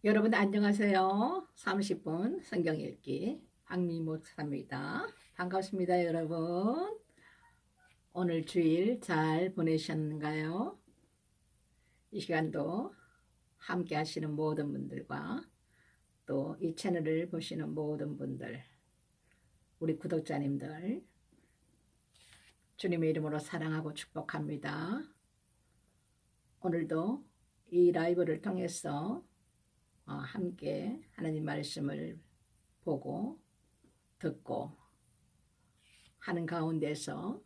여러분 안녕하세요. 30분 성경 읽기 박미 목사입니다. 반갑습니다, 여러분. 오늘 주일 잘 보내셨는가요? 이 시간도 함께 하시는 모든 분들과 또 이 채널을 보시는 모든 분들, 우리 구독자님들 주님의 이름으로 사랑하고 축복합니다. 오늘도 이 라이브를 통해서 함께 하나님 말씀을 보고 듣고 하는 가운데서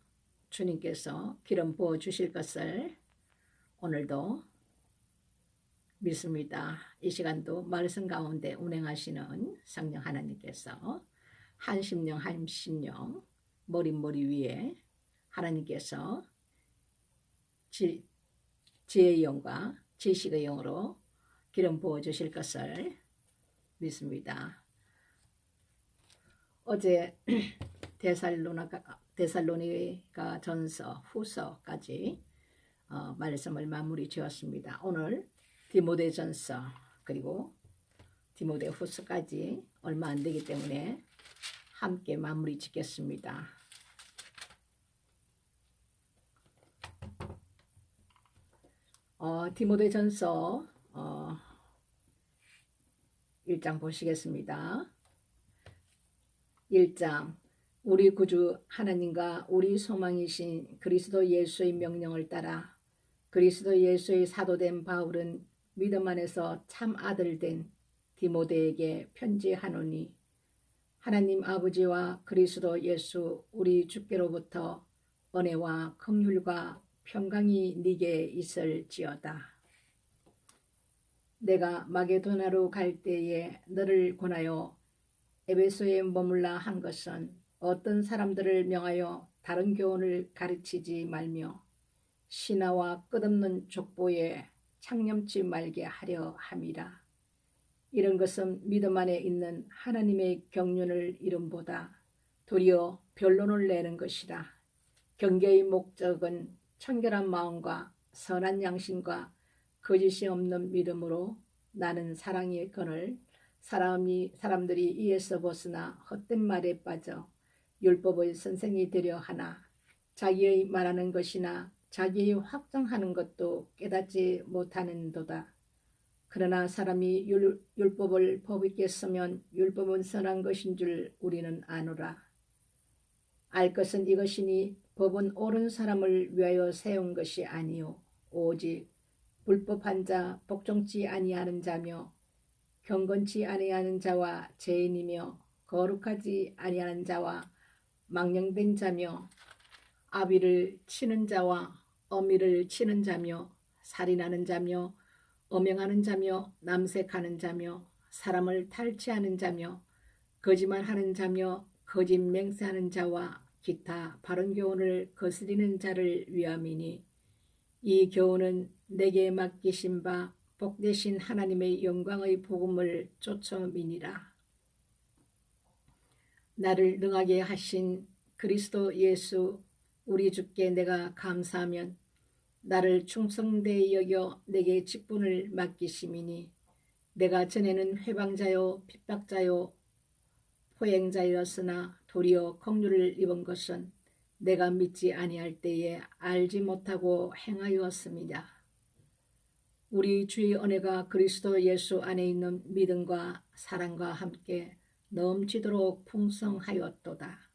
주님께서 기름 부어 주실 것을 오늘도 믿습니다. 이 시간도 말씀 가운데 운행하시는 성령 하나님께서 한심령 한심령 머리 위에 하나님께서 지혜의 영과 지식의 영으로 기름 부어 주실 것을 믿습니다. 어제 데살로니가 전서 후서까지 말씀을 마무리 지었습니다. 오늘 디모데전서 그리고 디모데 후서까지 얼마 안 되기 때문에 함께 마무리 짓겠습니다. 디모데전서 1장 보시겠습니다. 1장 우리 구주 하나님과 우리 소망이신 그리스도 예수의 명령을 따라 그리스도 예수의 사도된 바울은 믿음 안에서 참 아들 된 디모데에게 편지하노니 하나님 아버지와 그리스도 예수 우리 주께로부터 은혜와 긍휼과 평강이 네게 있을지어다. 내가 마게도나로 갈 때에 너를 권하여 에베소에 머물라 한 것은 어떤 사람들을 명하여 다른 교훈을 가르치지 말며 신하와 끝없는 족보에 창념치 말게 하려 함이라. 이런 것은 믿음 안에 있는 하나님의 경륜을 이름보다 도리어 변론을 내는 것이라. 경계의 목적은 청결한 마음과 선한 양심과 거짓이 없는 믿음으로 나는 사랑의根을 사람들이 이에서 벗어나 헛된 말에 빠져 율법의 선생이 되려 하나 자기의 말하는 것이나 자기의 확정하는 것도 깨닫지 못하는도다. 그러나 사람이 율법을 법 있게 쓰면 율법은 선한 것인 줄 우리는 아노라. 알 것은 이것이니 법은 옳은 사람을 위하여 세운 것이 아니요 오직 불법한 자, 복종치 아니하는 자며 경건치 아니하는 자와 죄인이며 거룩하지 아니하는 자와 망령된 자며 아비를 치는 자와 어미를 치는 자며 살인하는 자며 엄행하는 자며 남색하는 자며 사람을 탈취하는 자며 거짓말하는 자며 거짓 맹세하는 자와 기타 바른 교훈을 거스리는 자를 위함이니 이 교훈은 내게 맡기신 바 복되신 하나님의 영광의 복음을 쫓음이니라. 나를 능하게 하신 그리스도 예수 우리 주께 내가 감사하면 나를 충성되이 여겨 내게 직분을 맡기심이니 내가 전에는 회방자요 핍박자요 포행자였으나 도리어 긍휼을 입은 것은 내가 믿지 아니할 때에 알지 못하고 행하였습니다. 우리 주의 은혜가 그리스도 예수 안에 있는 믿음과 사랑과 함께 넘치도록 풍성하였도다.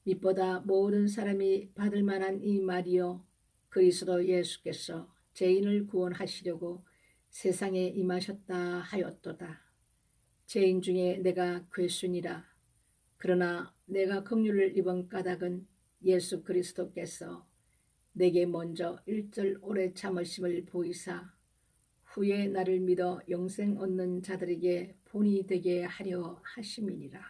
믿보다 모든 사람이 받을 만한 이 말이요 그리스도 예수께서 죄인을 구원하시려고 세상에 임하셨다 하였도다. 죄인 중에 내가 괴순이라. 그러나 내가 긍휼을 입은 까닭은 예수 그리스도께서 내게 먼저 일절 오래 참으심을 보이사 후에 나를 믿어 영생 얻는 자들에게 본이 되게 하려 하심이니라.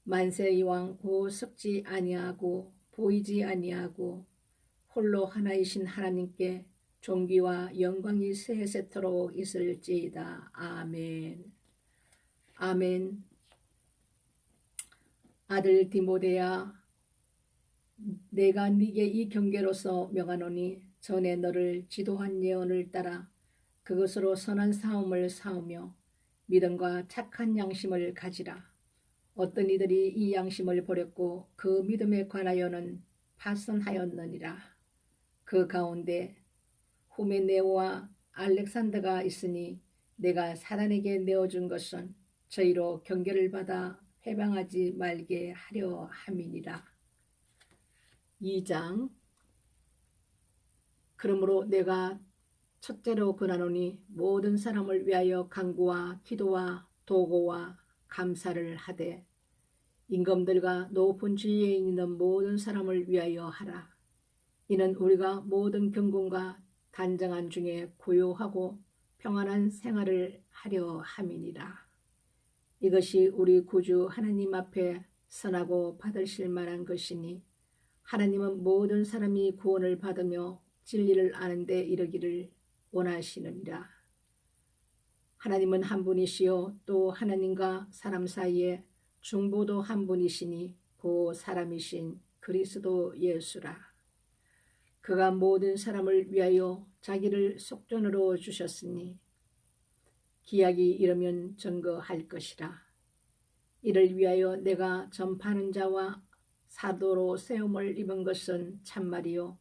만세의 왕 고 썩지 아니하고 보이지 아니하고 홀로 하나이신 하나님께 존귀와 영광이 세세토록 있을지이다. 아멘. 아멘. 아들 디모데야, 내가 네게 이 경계로서 명하노니 전에 너를 지도한 예언을 따라 그것으로 선한 싸움을 싸우며 믿음과 착한 양심을 가지라. 어떤 이들이 이 양심을 버렸고 그 믿음에 관하여는 파선하였느니라. 그 가운데 후메네오와 알렉산더가 있으니 내가 사단에게 내어준 것은 저희로 경계를 받아 회방하지 말게 하려 함이니라. 2장. 그러므로 내가 첫째로 권하노니 모든 사람을 위하여 간구와 기도와 도고와 감사를 하되 임금들과 높은 지위에 있는 모든 사람을 위하여 하라. 이는 우리가 모든 경건과 단정한 중에 고요하고 평안한 생활을 하려 함이니라. 이것이 우리 구주 하나님 앞에 선하고 받으실 만한 것이니 하나님은 모든 사람이 구원을 받으며 진리를 아는 데 이르기를 원하시느니라. 하나님은 한 분이시요 또 하나님과 사람 사이에 중보도 한 분이시니 그 사람이신 그리스도 예수라. 그가 모든 사람을 위하여 자기를 속전으로 주셨으니 기약이 이르면 증거할 것이라. 이를 위하여 내가 전파하는 자와 사도로 세움을 입은 것은 참말이요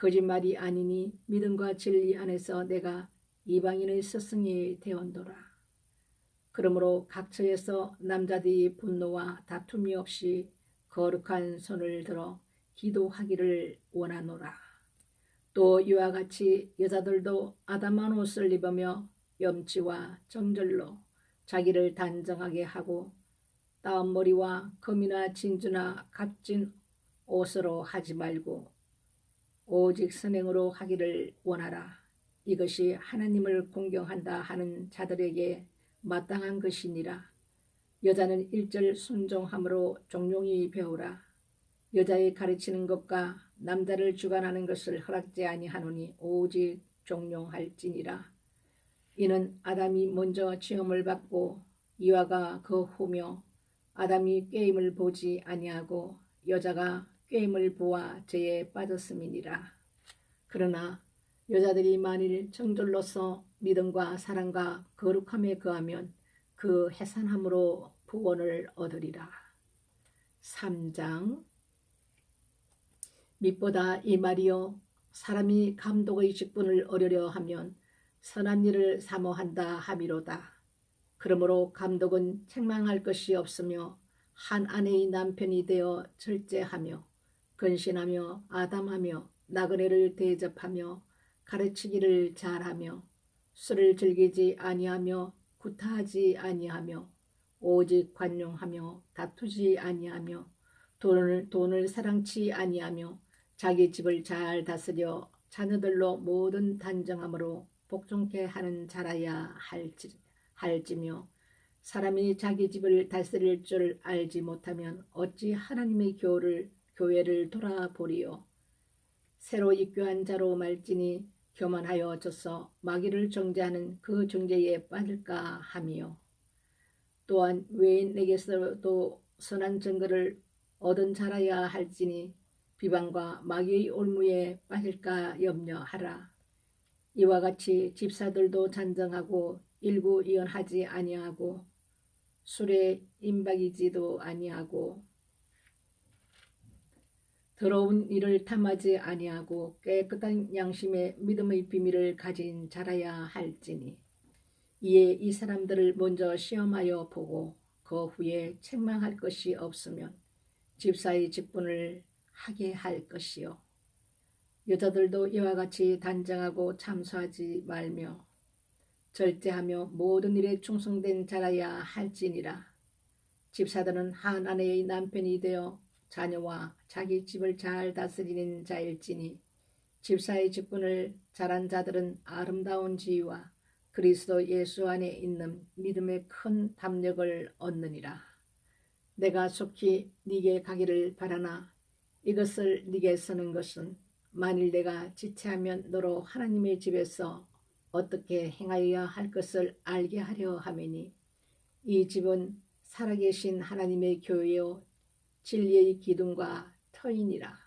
거짓말이 아니니 믿음과 진리 안에서 내가 이방인의 스승이 되었노라. 그러므로 각처에서 남자들이 분노와 다툼이 없이 거룩한 손을 들어 기도하기를 원하노라. 또 이와 같이 여자들도 아담한 옷을 입으며 염치와 정절로 자기를 단정하게 하고 따은 머리와 금이나 진주나 값진 옷으로 하지 말고 오직 선행으로 하기를 원하라. 이것이 하나님을 공경한다 하는 자들에게 마땅한 것이니라. 여자는 일절 순종함으로 종용히 배우라. 여자의 가르치는 것과 남자를 주관하는 것을 허락지 아니하노니 오직 종용할지니라. 이는 아담이 먼저 시험을 받고 이와가 그 후며 아담이 꾀임을 보지 아니하고 여자가 꾀임을 보아 죄에 빠졌음이니라. 그러나 여자들이 만일 정절로서 믿음과 사랑과 거룩함에 거하면 그 해산함으로 구원을 얻으리라. 3장. 밑보다 이 말이요 사람이 감독의 직분을 얻으려 하면 선한 일을 사모한다 함이로다. 그러므로 감독은 책망할 것이 없으며 한 아내의 남편이 되어 절제하며 근신하며 아담하며 나그네를 대접하며 가르치기를 잘하며 술을 즐기지 아니하며 구타하지 아니하며 오직 관용하며 다투지 아니하며 돈을 사랑치 아니하며 자기 집을 잘 다스려 자녀들로 모든 단정함으로 복종케 하는 자라야 할지며 사람이 자기 집을 다스릴 줄 알지 못하면 어찌 하나님의 교회를 돌아보리요. 새로 입교한 자로 말지니 교만하여 져서 마귀를 정죄하는 그 정죄에 빠질까 함이요. 또한 외인에게서도 선한 증거를 얻은 자라야 할지니 비방과 마귀의 올무에 빠질까 염려하라. 이와 같이 집사들도 잔정하고 일구이연하지 아니하고 술에 임박이지도 아니하고 더러운 일을 탐하지 아니하고 깨끗한 양심의 믿음의 비밀을 가진 자라야 할지니 이에 이 사람들을 먼저 시험하여 보고 그 후에 책망할 것이 없으면 집사의 직분을 하게 할 것이요. 여자들도 이와 같이 단정하고 참소하지 말며 절제하며 모든 일에 충성된 자라야 할지니라. 집사들은 한 아내의 남편이 되어 자녀와 자기 집을 잘 다스리는 자일지니 집사의 직분을 잘한 자들은 아름다운 지위와 그리스도 예수 안에 있는 믿음의 큰 담력을 얻느니라. 내가 속히 네게 가기를 바라나 이것을 네게 쓰는 것은 만일 내가 지체하면 너로 하나님의 집에서 어떻게 행하여야 할 것을 알게 하려 함이니 이 집은 살아계신 하나님의 교회요 진리의 기둥과 터이니라.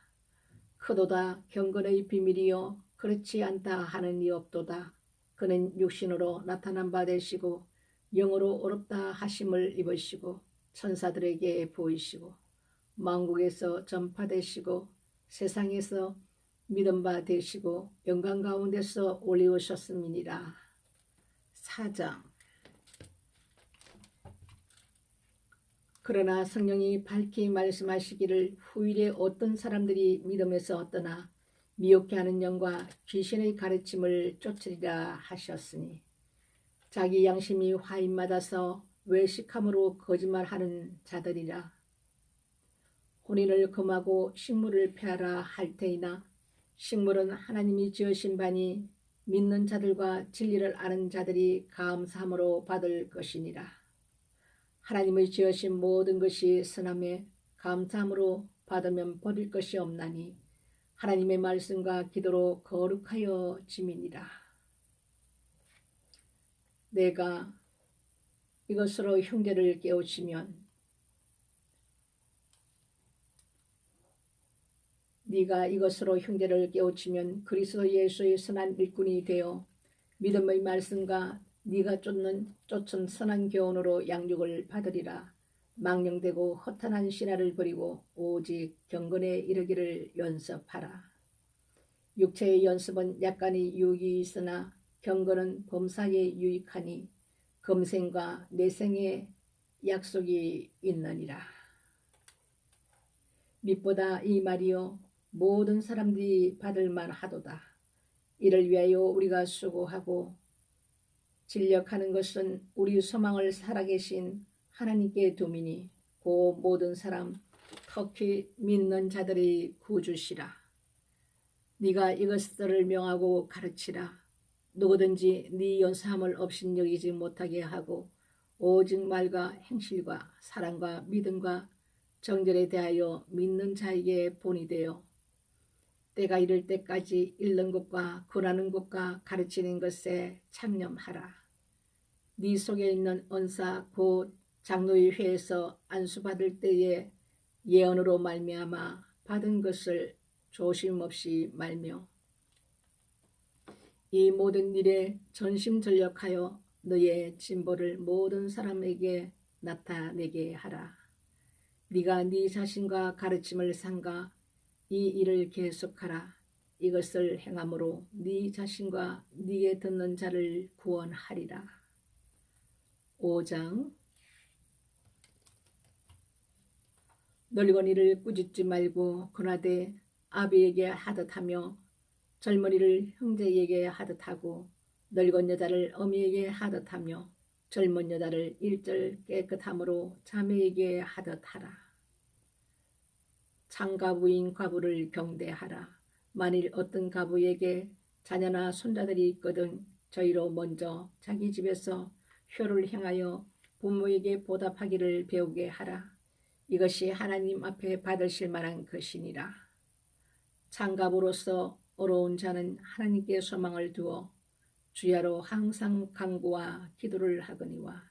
크도다 경건의 비밀이요 그렇지 않다 하는 이 없도다. 그는 육신으로 나타난 바 되시고 영으로 어렵다 하심을 입으시고 천사들에게 보이시고 만국에서 전파되시고 세상에서 믿음 바 되시고 영광 가운데서 올리우셨음이니라. 4장. 그러나 성령이 밝히 말씀하시기를 후일에 어떤 사람들이 믿음에서 떠나 미혹해 하는 영과 귀신의 가르침을 쫓으리라 하셨으니 자기 양심이 화인맞아서 외식함으로 거짓말하는 자들이라. 혼인을 금하고 식물을 폐하라 할 테이나 식물은 하나님이 지으신 바니 믿는 자들과 진리를 아는 자들이 감사함으로 받을 것이니라. 하나님의 지으신 모든 것이 선함에 감사함으로 받으면 버릴 것이 없나니 하나님의 말씀과 기도로 거룩하여 짐이니라. 내가 이것으로 형제를 깨우치면 네가 이것으로 형제를 깨우치면 그리스도 예수의 선한 일꾼이 되어 믿음의 말씀과 네가 쫓은 선한 교훈으로 양육을 받으리라. 망령되고 허탄한 신화를 버리고 오직 경건에 이르기를 연습하라. 육체의 연습은 약간의 유익이 있으나 경건은 범사에 유익하니 금생과 내생에 약속이 있느니라. 밑보다 이 말이요 모든 사람들이 받을 만하도다. 이를 위하여 우리가 수고하고 진력하는 것은 우리 소망을 살아계신 하나님께 두미니 그 모든 사람 특히 믿는 자들의 구주시라. 네가 이것들을 명하고 가르치라. 누구든지 네 연사함을 업신여기지 못하게 하고 오직 말과 행실과 사랑과 믿음과 정절에 대하여 믿는 자에게 본이 되어 때가 이를 때까지 읽는 것과 권하는 것과 가르치는 것에 창념하라. 네 속에 있는 은사 곧 장로의 회에서 안수받을 때에 예언으로 말미암아 받은 것을 조심없이 말며 이 모든 일에 전심전력하여 너의 진보를 모든 사람에게 나타내게 하라. 네가 네 자신과 가르침을 삼가 이 일을 계속하라. 이것을 행함으로 네 자신과 네게 듣는 자를 구원하리라. 5장. 늙은이를 꾸짖지 말고 권하되 아비에게 하듯하며 젊은이를 형제에게 하듯하고 늙은 여자를 어미에게 하듯하며 젊은 여자를 일절 깨끗함으로 자매에게 하듯하라. 창가부인 과부를 경대하라. 만일 어떤 가부에게 자녀나 손자들이 있거든 저희로 먼저 자기 집에서 효를 행하여 부모에게 보답하기를 배우게 하라. 이것이 하나님 앞에 받으실 만한 것이니라. 창가부로서 어려운 자는 하나님께 소망을 두어 주야로 항상 간구와 기도를 하거니와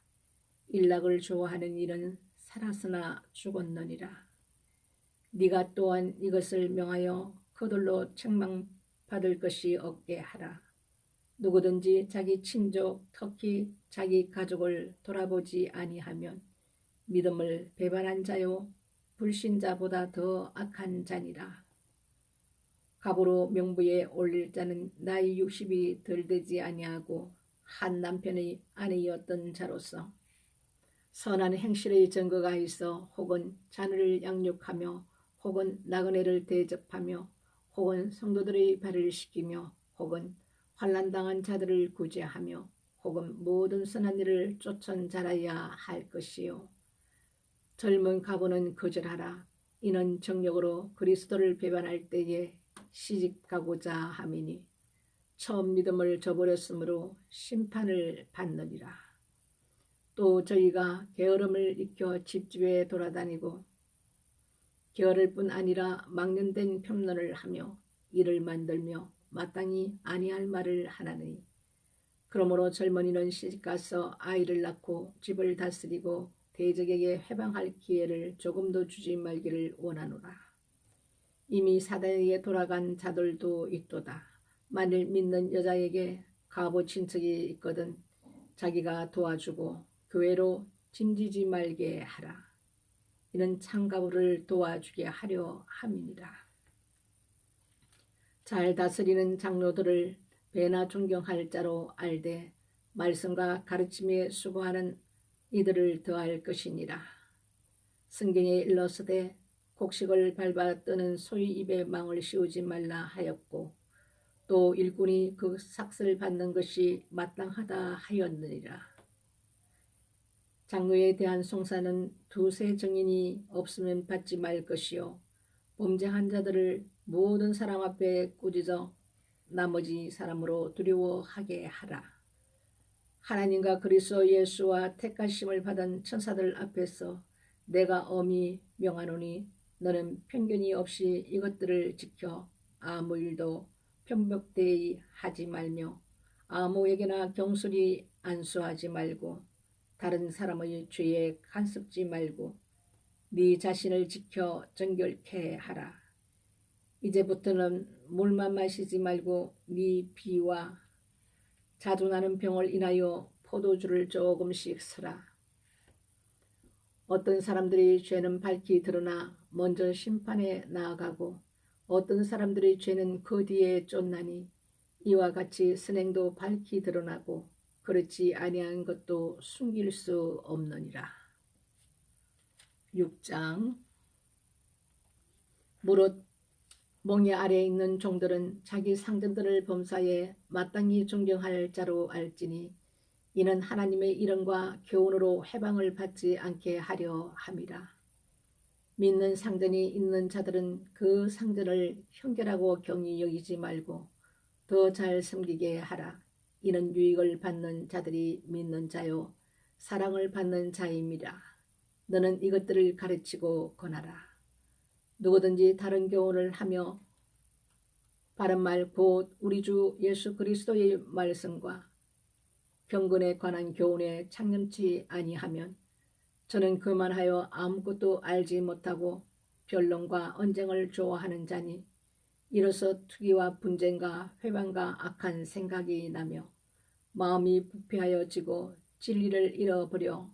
일락을 좋아하는 이는 살았으나 죽었느니라. 네가 또한 이것을 명하여 그들로 책망받을 것이 없게 하라. 누구든지 자기 친족 특히 자기 가족을 돌아보지 아니하면 믿음을 배반한 자요 불신자보다 더 악한 자니라. 갑으로 명부에 올릴 자는 나이 60이 덜 되지 아니하고 한 남편의 아내였던 자로서 선한 행실의 증거가 있어 혹은 자녀를 양육하며 혹은 나그네를 대접하며 혹은 성도들의 발을 씻기며 혹은 환난당한 자들을 구제하며 혹은 모든 선한 일을 쫓은 자라야 할 것이요. 젊은 가부는 거절하라. 이는 정력으로 그리스도를 배반할 때에 시집가고자 함이니 처음 믿음을 저버렸으므로 심판을 받느니라. 또 저희가 게으름을 익혀 집집에 돌아다니고 게으를 뿐 아니라 망령된 편론을 하며 일을 만들며 마땅히 아니할 말을 하나니 그러므로 젊은이는 시집가서 아이를 낳고 집을 다스리고 대적에게 해방할 기회를 조금도 주지 말기를 원하노라. 이미 사단에게 돌아간 자들도 있도다. 만일 믿는 여자에게 가부 친척이 있거든 자기가 도와주고 교회로 짐지지 말게 하라. 이는 창가부를 도와주게 하려 함이니라. 잘 다스리는 장로들을 배나 존경할 자로 알되 말씀과 가르침에 수고하는 이들을 더할 것이니라. 성경에 일러서되 곡식을 밟아 뜨는 소의 입에 망을 씌우지 말라 하였고 또 일꾼이 그 삭슬 받는 것이 마땅하다 하였느니라. 장로에 대한 송사는 두세 증인이 없으면 받지 말 것이요 범죄한 자들을 모든 사람 앞에 꾸짖어 나머지 사람으로 두려워하게 하라. 하나님과 그리스도 예수와 택하심을 받은 천사들 앞에서 내가 엄히 명하노니 너는 편견이 없이 이것들을 지켜 아무 일도 편법되이 하지 말며 아무에게나 경솔히 안수하지 말고 다른 사람의 죄에 간섭지 말고 네 자신을 지켜 정결케 하라. 이제부터는 물만 마시지 말고 네 비와 자주 나는 병을 인하여 포도주를 조금씩 쓰라. 어떤 사람들의 죄는 밝히 드러나 먼저 심판에 나아가고 어떤 사람들의 죄는 그 뒤에 쫓나니 이와 같이 선행도 밝히 드러나고 그렇지 아니한 것도 숨길 수 없느니라. 6장. 무릇 몽에 아래에 있는 종들은 자기 상전들을 범사에 마땅히 존경할 자로 알지니 이는 하나님의 이름과 교훈으로 해방을 받지 않게 하려 함이라. 믿는 상전이 있는 자들은 그 상전을 형제라고 경히 여기지 말고 더 잘 섬기게 하라. 이는 유익을 받는 자들이 믿는 자요 사랑을 받는 자임이라. 너는 이것들을 가르치고 권하라. 누구든지 다른 교훈을 하며 바른 말 곧 우리 주 예수 그리스도의 말씀과 경건에 관한 교훈에 창념치 아니하면 저는 그만하여 아무것도 알지 못하고 변론과 언쟁을 좋아하는 자니 이로써 투기와 분쟁과 회방과 악한 생각이 나며 마음이 부패하여지고 진리를 잃어버려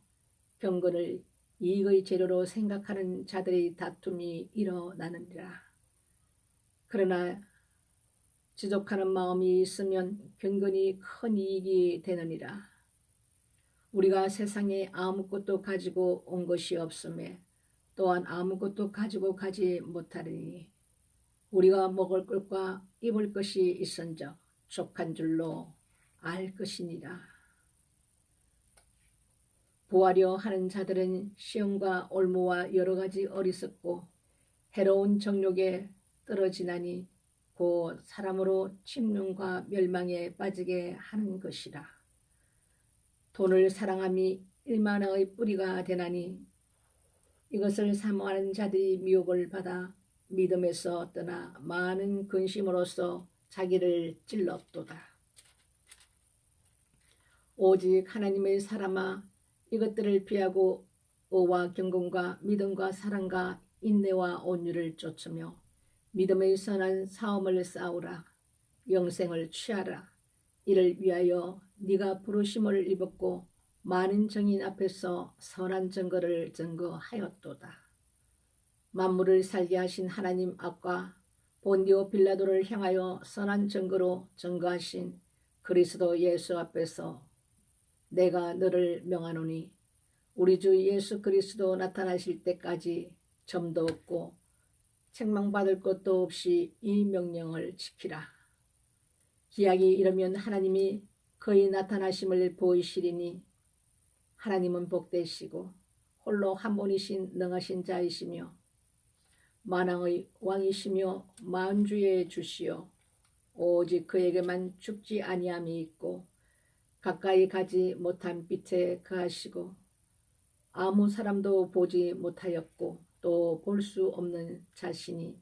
경건을 이익의 재료로 생각하는 자들의 다툼이 일어나느니라. 그러나 지족하는 마음이 있으면 경건이 큰 이익이 되느니라. 우리가 세상에 아무것도 가지고 온 것이 없음에 또한 아무것도 가지고 가지 못하리니 우리가 먹을 것과 입을 것이 있은즉 족한 줄로 알 것이니라. 보하려 하는 자들은 시험과 올무와 여러 가지 어리석고 해로운 정욕에 떨어지나니 곧 사람으로 침륜과 멸망에 빠지게 하는 것이라. 돈을 사랑함이 일만의 뿌리가 되나니 이것을 사모하는 자들이 미혹을 받아 믿음에서 떠나 많은 근심으로써 자기를 찔렀도다. 오직 하나님의 사람아 이것들을 피하고 의와 경건과 믿음과 사랑과 인내와 온유를 쫓으며 믿음의 선한 싸움을 싸우라. 영생을 취하라. 이를 위하여 네가 부르심을 입었고 많은 정인 앞에서 선한 증거를 증거하였도다. 만물을 살게 하신 하나님 앞과 본디오 빌라도를 향하여 선한 증거로 증거하신 그리스도 예수 앞에서 내가 너를 명하노니 우리 주 예수 그리스도 나타나실 때까지 점도 없고 책망받을 것도 없이 이 명령을 지키라. 기약이 이르면 하나님이 그의 나타나심을 보이시리니 하나님은 복되시고 홀로 한 분이신 능하신 자이시며 만왕의 왕이시며 만주의 주시요 오직 그에게만 죽지 아니함이 있고 가까이 가지 못한 빛에 거하시고 아무 사람도 보지 못하였고 또 볼 수 없는 자신이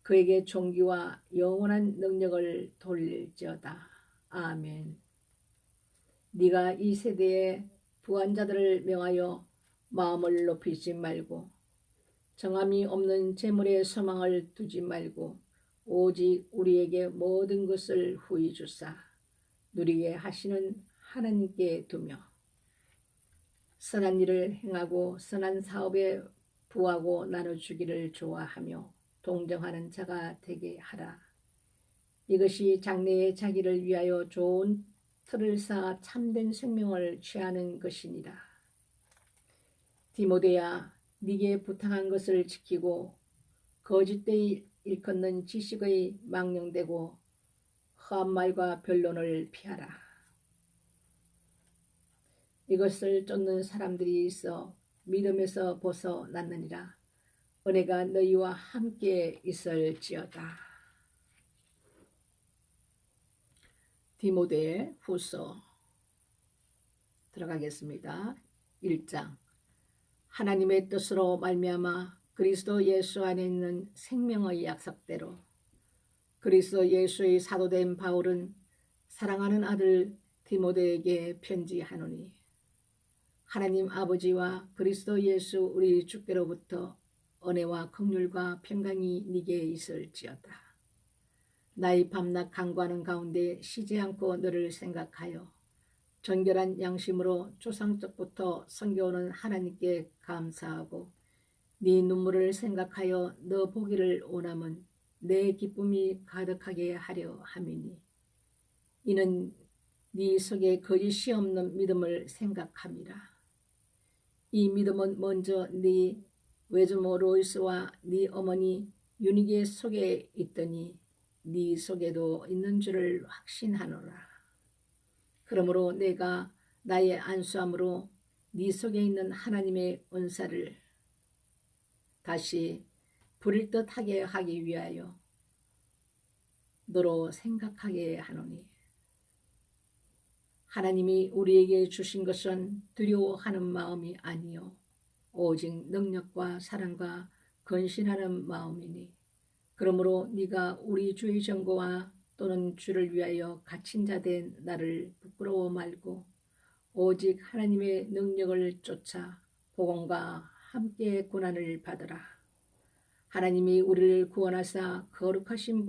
그에게 존귀와 영원한 능력을 돌릴지어다. 아멘. 네가 이 세대의 부한 자들을 명하여 마음을 높이지 말고 정함이 없는 재물에 소망을 두지 말고 오직 우리에게 모든 것을 후히 주사 누리게 하시는 하나님께 두며 선한 일을 행하고 선한 사업에 부하고 나눠주기를 좋아하며 동정하는 자가 되게 하라. 이것이 장래에 자기를 위하여 좋은 틀을 쌓아 참된 생명을 취하는 것이니라. 디모데야, 네게 부탁한 것을 지키고 거짓되이 일컫는 지식의 망령되고 허한 말과 변론을 피하라. 이것을 쫓는 사람들이 있어 믿음에서 벗어났느니라. 은혜가 너희와 함께 있을지어다. 디모데 후서 들어가겠습니다. 1장. 하나님의 뜻으로 말미암아 그리스도 예수 안에 있는 생명의 약속대로 그리스도 예수의 사도된 바울은 사랑하는 아들 디모데에게 편지하노니, 하나님 아버지와 그리스도 예수 우리 주께로부터 은혜와 긍휼과 평강이 네게 있을지어다. 나의 밤낮 간구하는 가운데 쉬지 않고 너를 생각하여 정결한 양심으로 조상적부터 섬겨오는 하나님께 감사하고 네 눈물을 생각하여 너 보기를 원함은 내 기쁨이 가득하게 하려 함이니, 이는 네 속에 거짓이 없는 믿음을 생각함이라. 이 믿음은 먼저 네 외조모 로이스와 네 어머니 유니게 속에 있더니 네 속에도 있는 줄을 확신하노라. 그러므로 내가 나의 안수함으로 네 속에 있는 하나님의 은사를 다시 부릴 듯하게 하기 위하여 너로 생각하게 하노니, 하나님이 우리에게 주신 것은 두려워하는 마음이 아니요 오직 능력과 사랑과 근신하는 마음이니, 그러므로 네가 우리 주의 정보와 또는 주를 위하여 갇힌 자 된 나를 부끄러워 말고 오직 하나님의 능력을 쫓아 복음과 함께 고난을 받으라. 하나님이 우리를 구원하사 거룩하신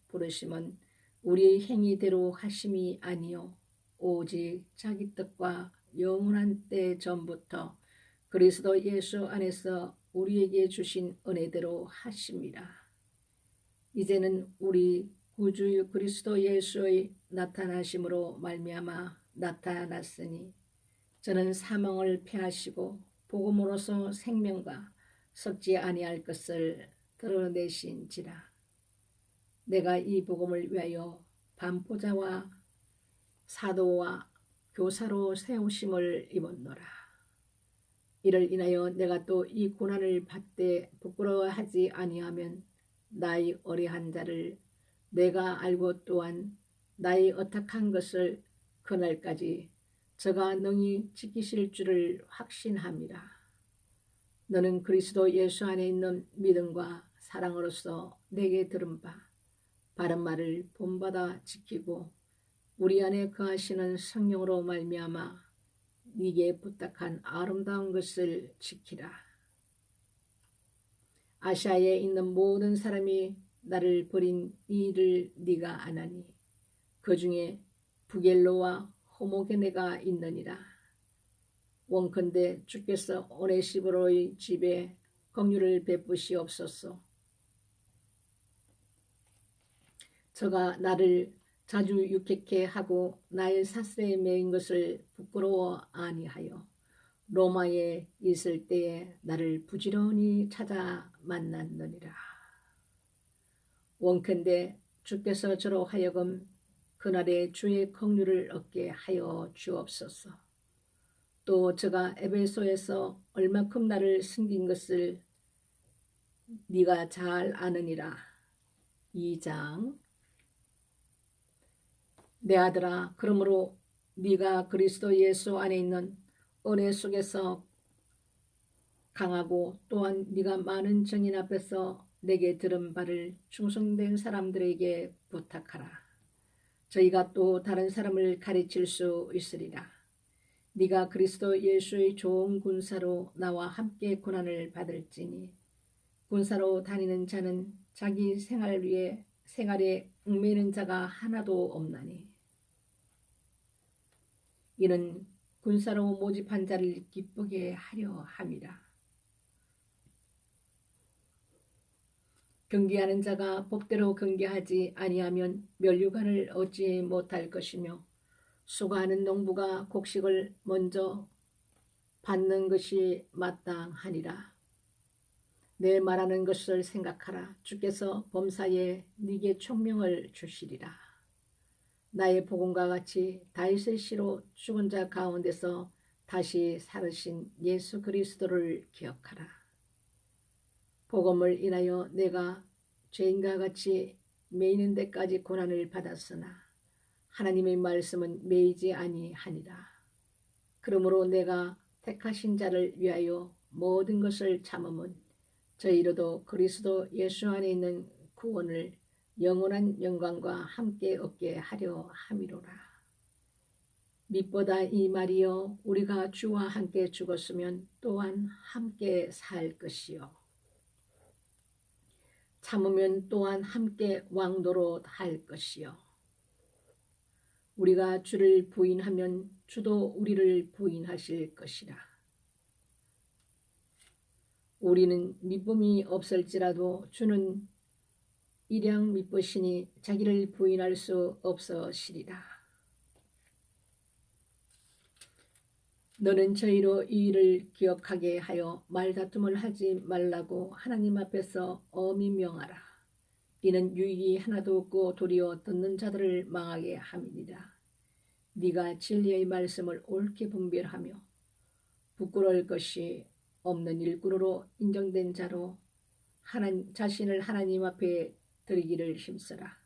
부르심은 우리의 행위대로 하심이 아니요 오직 자기 뜻과 영원한 때 전부터 그리스도 예수 안에서 우리에게 주신 은혜대로 하심이라. 이제는 우리 구주 그리스도 예수의 나타나심으로 말미암아 나타났으니, 저는 사망을 패하시고 복음으로서 생명과 썩지 아니할 것을 드러내신지라. 내가 이 복음을 위하여 반포자와 사도와 교사로 세우심을 입었노라. 이를 인하여 내가 또 이 고난을 받되 부끄러워하지 아니하면 나의 어리한 자를 내가 알고 또한 나의 어떡한 것을 그날까지 저가 능히 지키실 줄을 확신함이라. 너는 그리스도 예수 안에 있는 믿음과 사랑으로서 내게 들은 바 바른 말을 본받아 지키고 우리 안에 거하시는 성령으로 말미암아 네게 부탁한 아름다운 것을 지키라. 아시아에 있는 모든 사람이 나를 버린 이 일을 네가 아나니, 그 중에 부겔로와 호모게네가 있느니라. 원컨대 주께서 오네시보로의 집에 긍휼을 베푸시옵소서. 저가 나를 자주 유쾌케 하고 나의 사슬에 매인 것을 부끄러워 아니하여 로마에 있을 때에 나를 부지런히 찾아 만났느니라. 원컨대 주께서 저로 하여금 그날에 주의 긍휼을 얻게 하여 주옵소서. 또 저가 에베소에서 얼마큼 나를 숨긴 것을 네가 잘 아느니라. 2장. 내 아들아, 그러므로 네가 그리스도 예수 안에 있는 은혜 속에서 강하고 또한 네가 많은 증인 앞에서 내게 들은 바를 충성된 사람들에게 부탁하라. 저희가 또 다른 사람을 가르칠 수 있으리라. 네가 그리스도 예수의 좋은 군사로 나와 함께 고난을 받을지니, 군사로 다니는 자는 자기 생활에 얽매이는 자가 하나도 없나니, 이는 군사로 모집한 자를 기쁘게 하려 함이라. 경계하는 자가 법대로 경계하지 아니하면 면류관을 얻지 못할 것이며 수고하는 농부가 곡식을 먼저 받는 것이 마땅하니라. 내 말하는 것을 생각하라. 주께서 범사에 네게 총명을 주시리라. 나의 복음과 같이 다윗의 시로 죽은 자 가운데서 다시 살으신 예수 그리스도를 기억하라. 복음을 인하여 내가 죄인과 같이 매이는 데까지 고난을 받았으나 하나님의 말씀은 매이지 아니하니라. 그러므로 내가 택하신 자를 위하여 모든 것을 참음은 저희로도 그리스도 예수 안에 있는 구원을 영원한 영광과 함께 얻게 하려 함이로라. 밑보다 이 말이여 우리가 주와 함께 죽었으면 또한 함께 살 것이요 참으면 또한 함께 왕노릇 할 것이요 우리가 주를 부인하면 주도 우리를 부인하실 것이라. 우리는 믿음이 없을지라도 주는 일양 믿으시니 자기를 부인할 수 없으시리라. 너는 저희로 이 일을 기억하게 하여 말다툼을 하지 말라고 하나님 앞에서 엄히 명하라. 이는 유익이 하나도 없고 도리어 듣는 자들을 망하게 함이니라. 네가 진리의 말씀을 옳게 분별하며 부끄러울 것이 없는 일꾼으로 인정된 자로 자신을 하나님 앞에 드리기를 힘쓰라.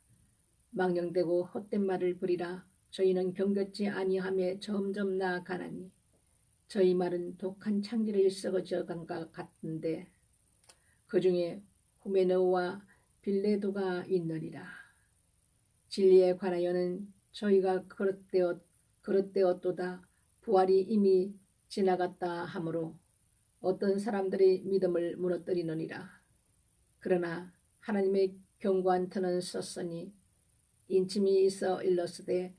망령되고 헛된 말을 버리라. 저희는 경겼지 아니하며 점점 나아가나니 저희 말은 독한 창기를 썩어져 간 것 같은데 그 중에 후메네오와 빌레도가 있느니라. 진리에 관하여는 저희가 그릇되었도다. 부활이 이미 지나갔다 하므로 어떤 사람들이 믿음을 무너뜨리느니라. 그러나 하나님의 견고한 터는 섰으니 인침이 있어 일렀으되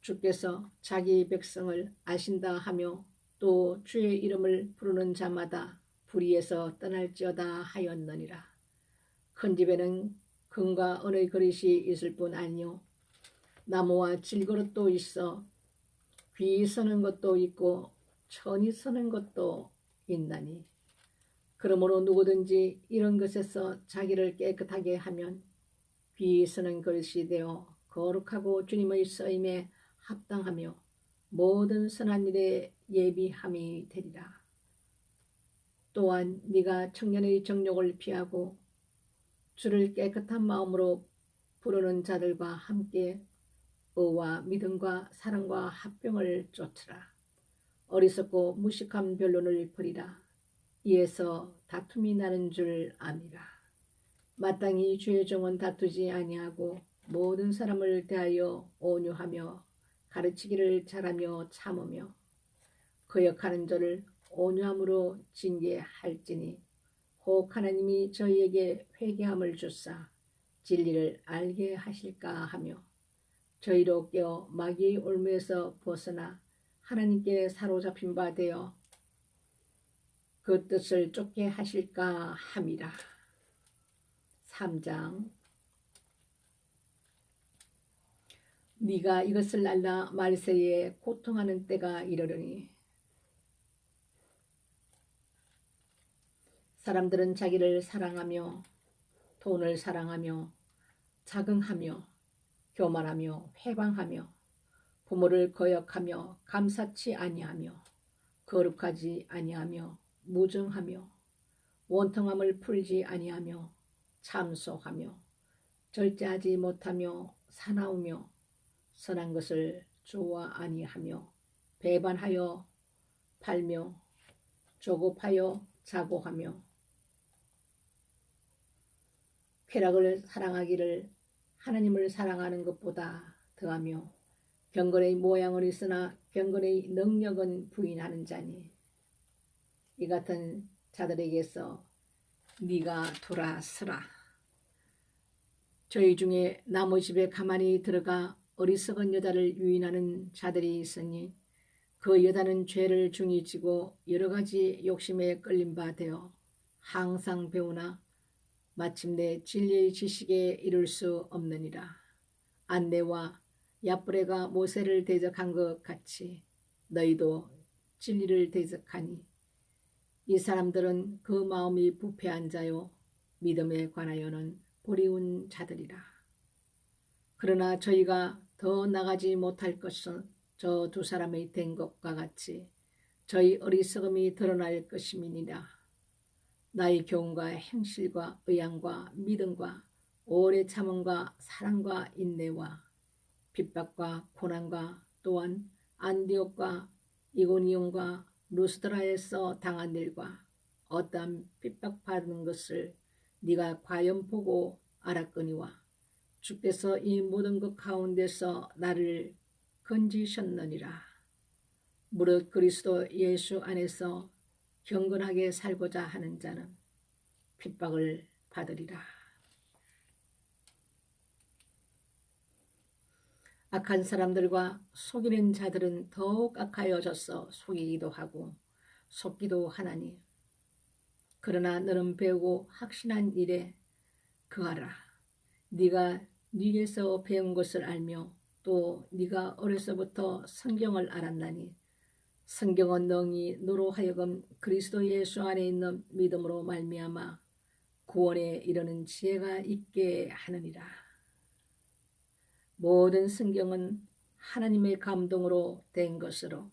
주께서 자기 백성을 아신다 하며 또 주의 이름을 부르는 자마다 불의에서 떠날지어다 하였느니라. 큰 집에는 금과 은의 그릇이 있을 뿐 아니요 나무와 질그릇도 있어 귀 서는 것도 있고 천이 서는 것도 있나니 그러므로 누구든지 이런 것에서 자기를 깨끗하게 하면 귀 서는 그릇이 되어 거룩하고 주님의 쓰임에 합당하며 모든 선한 일에 예비함이 되리라. 또한 네가 청년의 정욕을 피하고 주를 깨끗한 마음으로 부르는 자들과 함께 의와 믿음과 사랑과 합병을 쫓으라. 어리석고 무식한 변론을 버리라. 이에서 다툼이 나는 줄 아미라. 마땅히 주의 종은 다투지 아니하고 모든 사람을 대하여 온유하며 가르치기를 잘하며 참으며 거역하는 자를 온유함으로 징계할지니 혹 하나님이 저희에게 회개함을 주사 진리를 알게 하실까 하며 저희로 깨어 마귀의 올무에서 벗어나 하나님께 사로잡힌 바 되어 그 뜻을 쫓게 하실까 함이라. 3장. 네가 이것을 알라. 말세에 고통하는 때가 이르르니 사람들은 자기를 사랑하며 돈을 사랑하며 자긍하며 교만하며 회방하며 부모를 거역하며 감사치 아니하며 거룩하지 아니하며 무정하며 원통함을 풀지 아니하며 참소하며 절제하지 못하며 사나우며 선한 것을 좋아 아니하며 배반하여 팔며 조급하여 자고하며 쾌락을 사랑하기를 하나님을 사랑하는 것보다 더하며 경건의 모양은 있으나 경건의 능력은 부인하는 자니 이 같은 자들에게서 네가 돌아서라. 저희 중에 남의 집에 가만히 들어가 어리석은 여자를 유인하는 자들이 있으니 그 여자는 죄를 중히 지고 여러 가지 욕심에 끌린 바 되어 항상 배우나 마침내 진리의 지식에 이를 수 없느니라. 안네와 얍브레가 모세를 대적한 것 같이 너희도 진리를 대적하니 이 사람들은 그 마음이 부패한 자요 믿음에 관하여는 불이운 자들이라. 그러나 저희가 더 나가지 못할 것은 저 두 사람이 된 것과 같이 저희 어리석음이 드러날 것임이니라. 나의 교훈과 행실과 의향과 믿음과 오래 참음과 사랑과 인내와 핍박과 고난과 또한 안디옥과 이고니온과 루스드라에서 당한 일과 어떠한 핍박받는 것을 네가 과연 보고 알았거니와 주께서 이 모든 것 가운데서 나를 건지셨느니라. 무릇 그리스도 예수 안에서 경건하게 살고자 하는 자는 핍박을 받으리라. 악한 사람들과 속이는 자들은 더욱 악하여져서 속이기도 하고 속기도 하나니 그러나 너는 배우고 확신한 일에 그하라. 네가 네게서 배운 것을 알며 또 네가 어려서부터 성경을 알았나니 성경은 너희 너로 하여금 그리스도 예수 안에 있는 믿음으로 말미암아 구원에 이르는 지혜가 있게 하느니라. 모든 성경은 하나님의 감동으로 된 것으로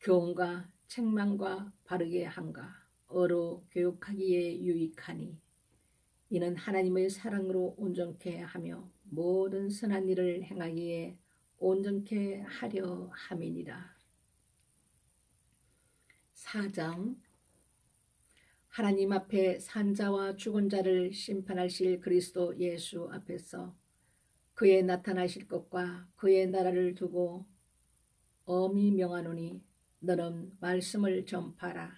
교훈과 책망과 바르게 함과 어로 교육하기에 유익하니 이는 하나님의 사랑으로 온전케 하며 모든 선한 일을 행하기에 온전케 하려 함이니라. 4장 하나님 앞에 산 자와 죽은 자를 심판하실 그리스도 예수 앞에서 그의 나타나실 것과 그의 나라를 두고 엄히 명하노니 너는 말씀을 전파라.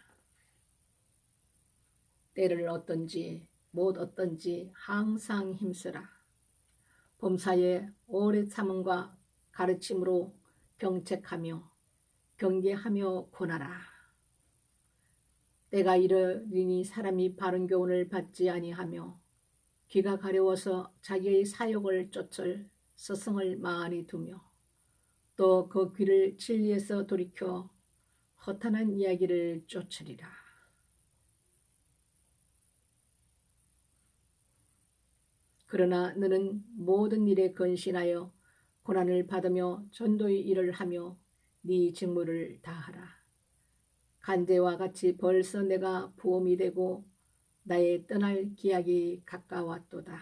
때를 얻든지 못 얻든지 항상 힘쓰라. 범사에 오래 참음과 가르침으로 병책하며 경계하며 권하라. 때가 이르리니 사람이 바른 교훈을 받지 아니하며 귀가 가려워서 자기의 사욕을 쫓을 스승을 많이 두며 또 그 귀를 진리에서 돌이켜 허탄한 이야기를 쫓으리라. 그러나 너는 모든 일에 근신하여 고난을 받으며 전도의 일을 하며 네 직무를 다하라. 간제와 같이 벌써 내가 부험이 되고 나의 떠날 기약이 가까웠도다.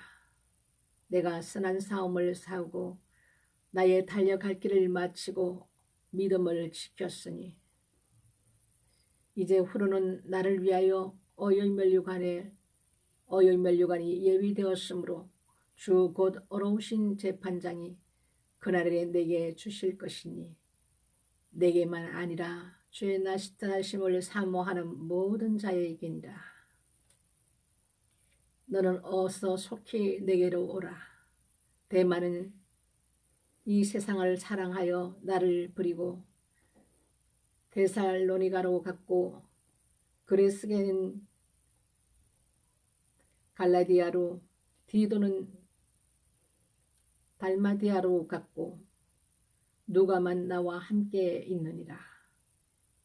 내가 선한 싸움을 싸우고 나의 달려갈 길을 마치고 믿음을 지켰으니 이제 후로는 나를 위하여 어여면류관이 예비되었으므로 주 곧 어려우신 재판장이 그날에 내게 주실 것이니 내게만 아니라 주의 나타나심을 사모하는 모든 자에게니라. 너는 어서 속히 내게로 오라. 대만은 이 세상을 사랑하여 나를 버리고 데살로니가로 갔고 그레스게는 갈라디아로 디도는 달마디아로 갔고 누가만 나와 함께 있느니라.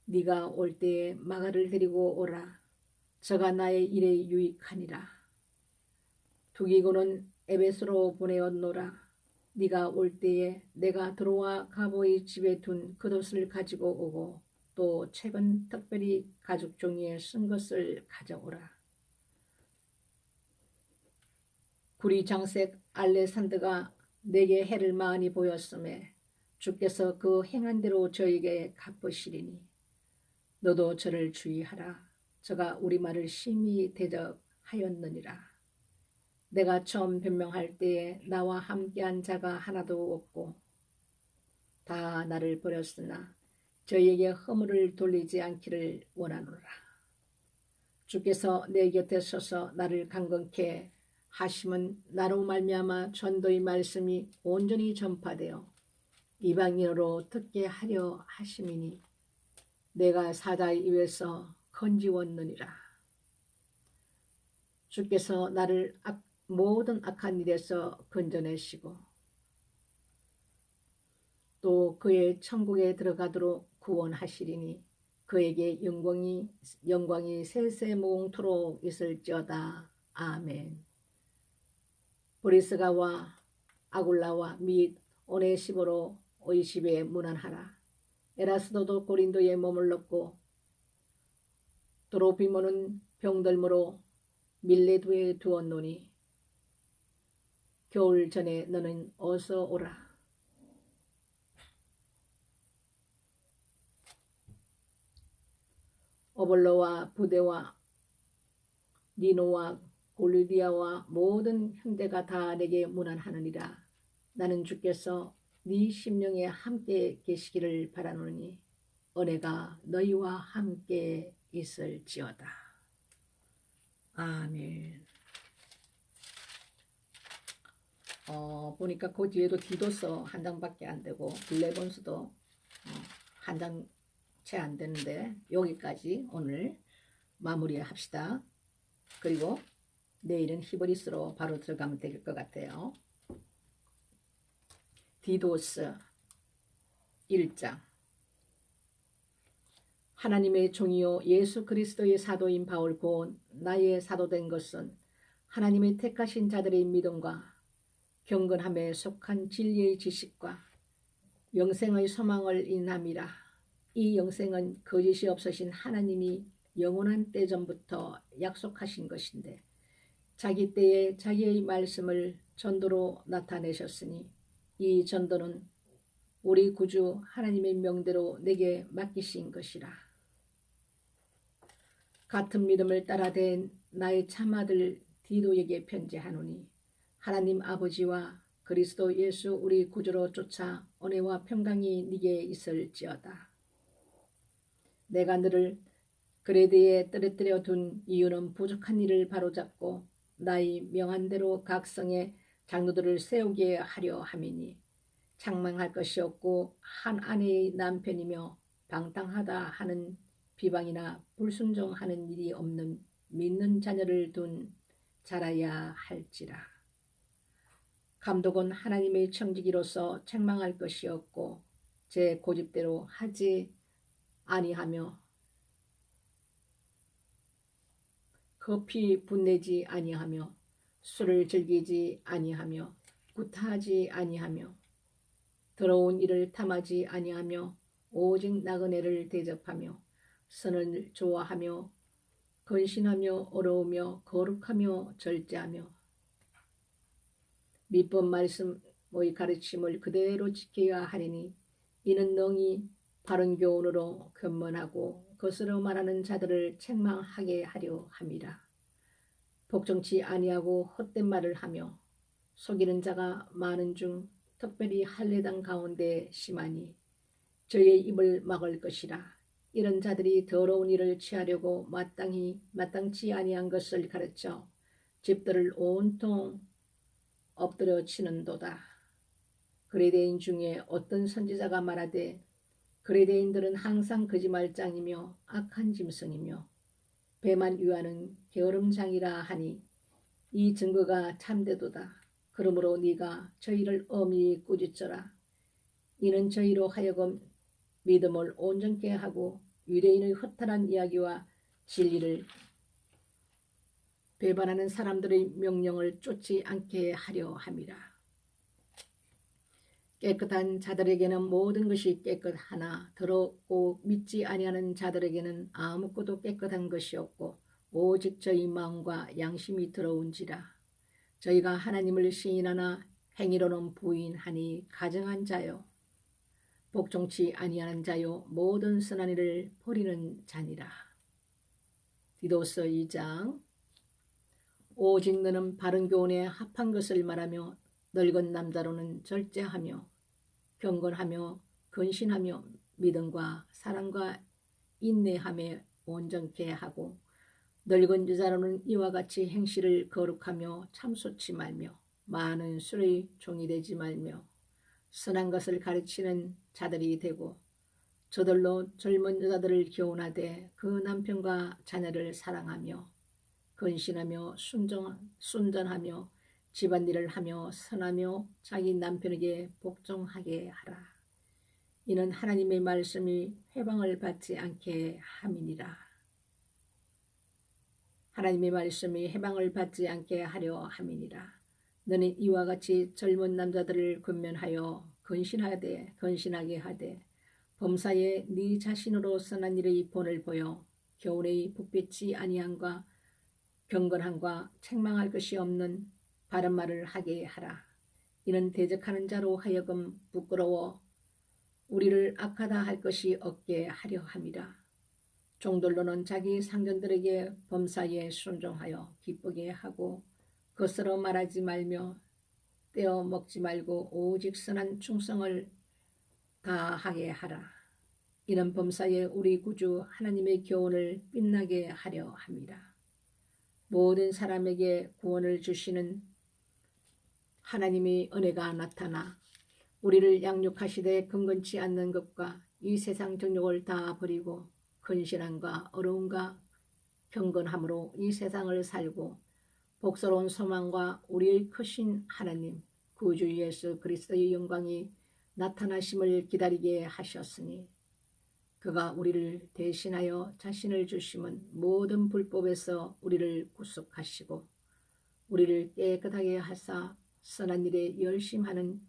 네가 올 때에 마가를 데리고 오라. 저가 나의 일에 유익하니라. 두기고는 에베소로 보내었노라. 네가 올 때에 내가 드로아 가보의 집에 둔 겉옷을 가지고 오고 또 최근 특별히 가죽 종이에 쓴 것을 가져오라. 구리 장색 알레산드가 내게 해를 많이 보였음에 주께서 그 행한 대로 저에게 갚으시리니 너도 저를 주의하라. 저가 우리 말을 심히 대적하였느니라. 내가 처음 변명할 때에 나와 함께한 자가 하나도 없고 다 나를 버렸으나 저에게 허물을 돌리지 않기를 원하노라. 주께서 내 곁에 서서 나를 강건케 하심은 나로 말미암아 전도의 말씀이 온전히 전파되어 이방인으로 듣게 하려 하심이니 내가 사자의 입에서 건지웠느니라. 주께서 나를 모든 악한 일에서 건져내시고 또 그의 천국에 들어가도록 구원하시리니 그에게 영광이 세세무궁토록 있을지어다. 아멘. 브리스가와 아굴라와 및 오네시보로 오이십에 문안하라. 에라스도도 고린도에 머물렀고 도로비모는 병들므로 밀레도에 두었노니 겨울 전에 너는 어서 오라. 어볼로와 부데와 니노와 골리디아와 모든 형제가 다 내게 문안하느니라. 나는 주께서 네 심령에 함께 계시기를 바라노니 은혜가 너희와 함께 있을지어다. 아멘. 보니까 그 뒤에도 디도서 한 장밖에 안 되고 빌레본서도 한 장 채 안 되는데 여기까지 오늘 마무리합시다. 그리고 내일은 히브리서로 바로 들어가면 될 것 같아요. 디도서 1장. 하나님의 종이요 예수 그리스도의 사도인 바울 곧 나의 사도된 것은 하나님의 택하신 자들의 믿음과 경건함에 속한 진리의 지식과 영생의 소망을 인함이라. 이 영생은 거짓이 없으신 하나님이 영원한 때 전부터 약속하신 것인데 자기 때에 자기의 말씀을 전도로 나타내셨으니 이 전도는 우리 구주 하나님의 명대로 내게 맡기신 것이라. 같은 믿음을 따라된 나의 참아들 디도에게 편지하노니 하나님 아버지와 그리스도 예수 우리 구주로 쫓아 은혜와 평강이 네게 있을지어다. 내가 너를 그레데에 떨어뜨려 둔 이유는 부족한 일을 바로잡고 나의 명한 대로 각 성에 장로들을 세우게 하려 함이니 책망할 것이 없고 한 아내의 남편이며 방탕하다 하는 비방이나 불순종하는 일이 없는 믿는 자녀를 둔 자라야 할지라. 감독은 하나님의 청지기로서 책망할 것이 없고 제 고집대로 하지 아니하며 급히 분내지 아니하며 술을 즐기지 아니하며 구타하지 아니하며 더러운 일을 탐하지 아니하며 오직 나그네를 대접하며 선을 좋아하며 건신하며 어려우며 거룩하며 절제하며 밑법 말씀의 가르침을 그대로 지켜야 하리니 이는 능히 바른 교훈으로 견문하고 거스러 말하는 자들을 책망하게 하려 함이라. 복종치 아니하고 헛된 말을 하며 속이는 자가 많은 중 특별히 할례당 가운데 심하니 저의 입을 막을 것이라. 이런 자들이 더러운 일을 취하려고 마땅치 아니한 것을 가르쳐 집들을 온통 엎드려 치는도다. 그레데인 중에 어떤 선지자가 말하되 그레데인들은 항상 거짓말장이며 악한 짐승이며 배만 위하는 게으름장이라 하니 이 증거가 참되도다. 그러므로 네가 저희를 엄히 꾸짖어라. 이는 저희로 하여금 믿음을 온전케 하고 유대인의 허탈한 이야기와 진리를 배반하는 사람들의 명령을 쫓지 않게 하려 함이라. 깨끗한 자들에게는 모든 것이 깨끗하나 더럽고 믿지 아니하는 자들에게는 아무것도 깨끗한 것이 없고 오직 저희 마음과 양심이 더러운지라. 저희가 하나님을 시인하나 행위로는 부인하니 가증한 자요 복종치 아니하는 자요 모든 선한 일을 버리는 자니라. 디도서 2장. 오직 너는 바른 교훈에 합한 것을 말하며 늙은 남자로는 절제하며 경건하며 근신하며 믿음과 사랑과 인내함에 온전케 하고 늙은 여자로는 이와 같이 행실을 거룩하며 참소치 말며 많은 술의 종이 되지 말며 선한 것을 가르치는 자들이 되고 저들로 젊은 여자들을 교훈하되 그 남편과 자녀를 사랑하며 근신하며 순전하며 집안일을 하며 선하며 자기 남편에게 복종하게 하라. 이는 하나님의 말씀이 회방을 받지 않게 함이니라. 하나님의 말씀이 해방을 받지 않게 하려 함이니라. 너는 이와 같이 젊은 남자들을 권면하여 근신하게 하되 범사에 네 자신으로 선한 일의 본을 보여 교훈의 붓빛이 아니함과 경건함과 책망할 것이 없는 바른 말을 하게 하라. 이는 대적하는 자로 하여금 부끄러워 우리를 악하다 할 것이 없게 하려 함이라. 종들로는 자기 상전들에게 범사에 순종하여 기쁘게 하고 거스러 말하지 말며 떼어 먹지 말고 오직 선한 충성을 다하게 하라. 이는 범사에 우리 구주 하나님의 교훈을 빛나게 하려 함이라. 모든 사람에게 구원을 주시는 하나님의 은혜가 나타나 우리를 양육하시되 긍건치 않는 것과 이 세상 정욕을 다 버리고 근신함과 어려움과 경건함으로 이 세상을 살고 복스러운 소망과 우리의 크신 하나님 구주 예수 그리스도의 영광이 나타나심을 기다리게 하셨으니 그가 우리를 대신하여 자신을 주심은 모든 불법에서 우리를 구속하시고 우리를 깨끗하게 하사 선한 일에 열심하는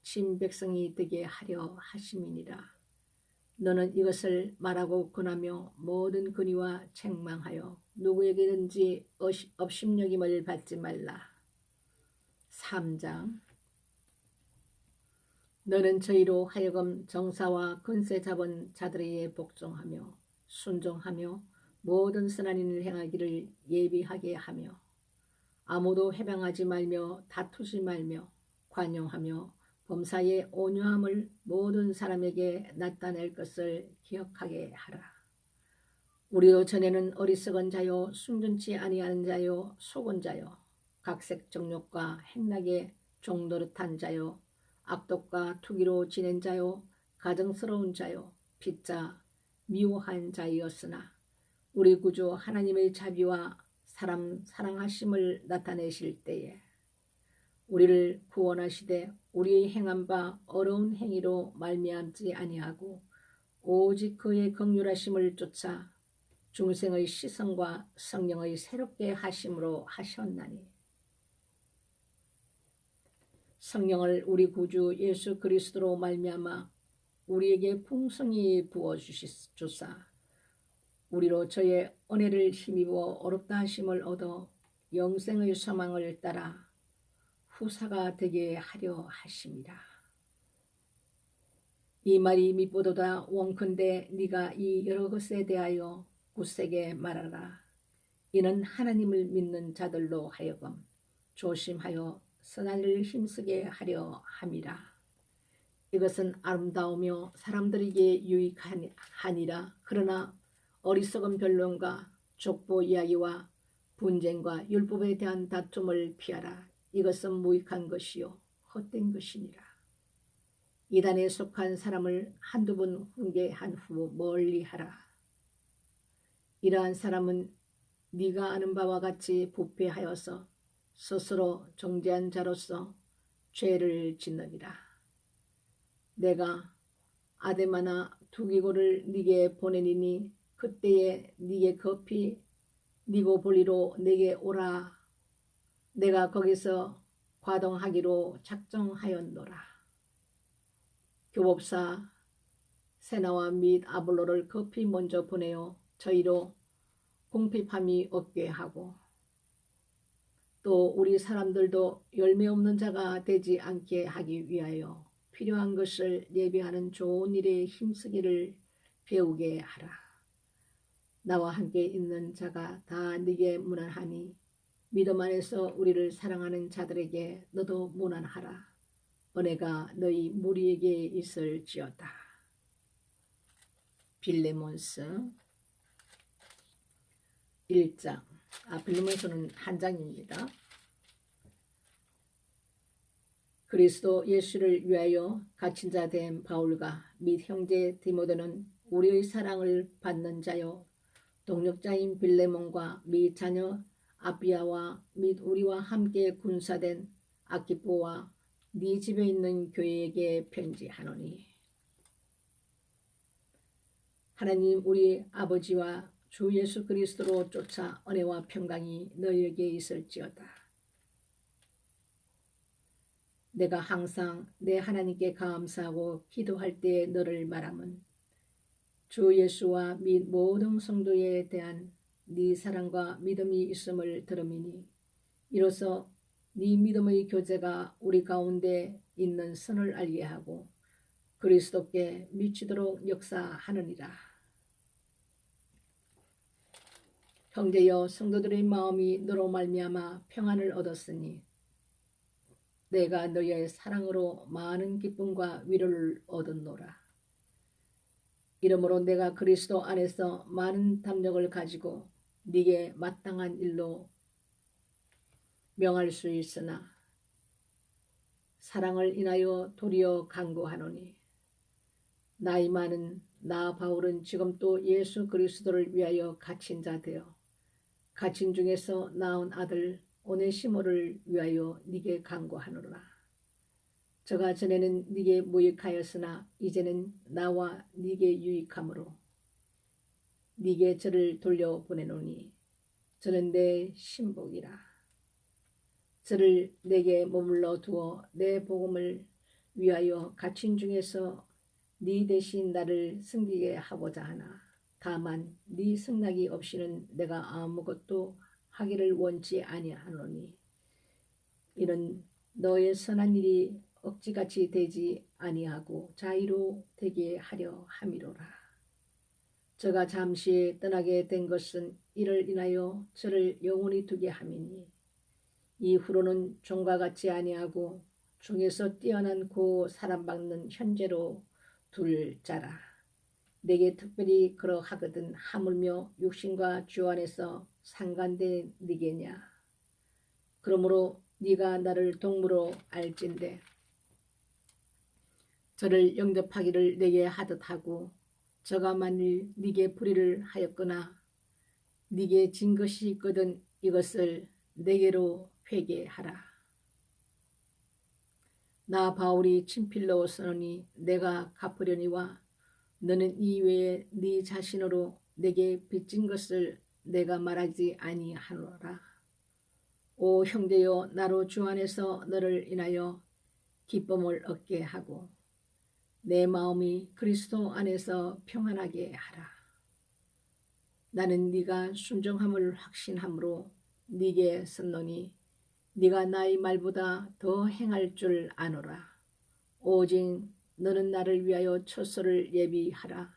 친백성이 되게 하려 하심이니라. 너는 이것을 말하고 권하며 모든 권위와 책망하여 누구에게든지 업심여김을 받지 말라. 3장 너는 저희로 하여금 정사와 권세 잡은 자들에게 복종하며 순종하며 모든 선한 일을 행하기를 예비하게 하며 아무도 해방하지 말며 다투지 말며 관용하며 범사의 온유함을 모든 사람에게 나타낼 것을 기억하게 하라. 우리도 전에는 어리석은 자요 순전치 아니하는 자요 속은 자요 각색 정욕과 행락에 종노릇한 자요 악독과 투기로 지낸 자요 가증스러운 자요 빚자 미워한 자이었으나 우리 구주 하나님의 자비와 사람 사랑하심을 나타내실 때에 우리를 구원하시되 우리의 행한 바 어려운 행위로 말미암지 아니하고 오직 그의 긍휼하심을 쫓아 중생의 시선과 성령의 새롭게 하심으로 하셨나니 성령을 우리 구주 예수 그리스도로 말미암아 우리에게 풍성히 부어주사 우리로 저의 은혜를 힘입어 어렵다 하심을 얻어 영생의 소망을 따라 후사가 되게 하려 하심이라. 이 말이 mit보다 원컨대 네가 이 여러 것에 대하여 굳세게 말하라. 이는 하나님을 믿는 자들로 하여금 조심하여 선한 일을 힘쓰게 하려 함이라. 이것은 아름다우며 사람들에게 유익하니라. 그러나 어리석은 변론과 족보 이야기와 분쟁과 율법에 대한 다툼을 피하라. 이것은 무익한 것이요 헛된 것이니라. 이단에 속한 사람을 한두 번 훈계한 후 멀리하라. 이러한 사람은 네가 아는 바와 같이 부패하여서 스스로 정죄한 자로서 죄를 짓느니라. 내가 아데마나 두기고를 네게 보내니니 그때에 네게 급히 니고볼리로 내게 오라. 내가 거기서 과동하기로 작정하였노라. 교법사 세나와 및 아볼로를 급히 먼저 보내어 저희로 궁핍함이 없게 하고 또 우리 사람들도 열매 없는 자가 되지 않게 하기 위하여 필요한 것을 예비하는 좋은 일에 힘쓰기를 배우게 하라. 나와 함께 있는 자가 다 네게 무난하니 믿음 안에서 우리를 사랑하는 자들에게 너도 무난하라. 은혜가 너희 무리에게 있을지어다. 빌레몬서 1장. 빌레몬서는 한 장입니다. 그리스도 예수를 위하여 갇힌 자 된 바울과 및 형제 디모데는 우리의 사랑을 받는 자요 동력자인 빌레몬과 및 자녀 아비아와 및 우리와 함께 군사된 아키포와 네 집에 있는 교회에게 편지하노니 하나님 우리 아버지와 주 예수 그리스도로 쫓아 은혜와 평강이 너희에게 있을지어다. 내가 항상 내 하나님께 감사하고 기도할 때에 너를 말함은 주 예수와 및 모든 성도에 대한 네 사랑과 믿음이 있음을 들음이니 이로써 네 믿음의 교제가 우리 가운데 있는 선을 알게 하고 그리스도께 미치도록 역사하느니라. 형제여 성도들의 마음이 너로 말미암아 평안을 얻었으니 내가 너희의 사랑으로 많은 기쁨과 위로를 얻었노라. 이러므로 내가 그리스도 안에서 많은 담력을 가지고 네게 마땅한 일로 명할 수 있으나 사랑을 인하여 도리어 간구하노니 나이 많은 나 바울은 지금 또 예수 그리스도를 위하여 갇힌 자 되어 갇힌 중에서 낳은 아들 오네시모를 위하여 네게 간구하노라. 저가 전에는 네게 무익하였으나 이제는 나와 네게 유익함으로 네게 저를 돌려보내노니 저는 내 신복이라. 저를 내게 머물러 두어 내 복음을 위하여 갇힌 중에서 네 대신 나를 섬기게 하고자 하나 다만 네 승낙이 없이는 내가 아무것도 하기를 원치 아니하노니 이는 너의 선한 일이 억지같이 되지 아니하고 자유로 되게 하려 함이로라. 저가 잠시 떠나게 된 것은 이를 인하여 저를 영원히 두게 함이니 이후로는 종과 같이 아니하고 중에서 뛰어난 고 사랑받는 현재로 둘 자라. 내게 특별히 그러하거든 하물며 육신과 주 안에서 상관된 네게냐. 그러므로 네가 나를 동무로 알진대 저를 영접하기를 내게 하듯 하고 저가 만일 네게 불의를 하였거나 네게 진 것이 있거든 이것을 내게로 회개하라. 나 바울이 친필로 쓰노니 내가 갚으려니와 너는 이외에 네 자신으로 내게 빚진 것을 내가 말하지 아니하노라. 오 형제여 나로 주 안에서 너를 인하여 기쁨을 얻게 하고 내 마음이 그리스도 안에서 평안하게 하라. 나는 네가 순종함을 확신함으로 네게 썼노니 네가 나의 말보다 더 행할 줄 아노라. 오직 너는 나를 위하여 처소를 예비하라.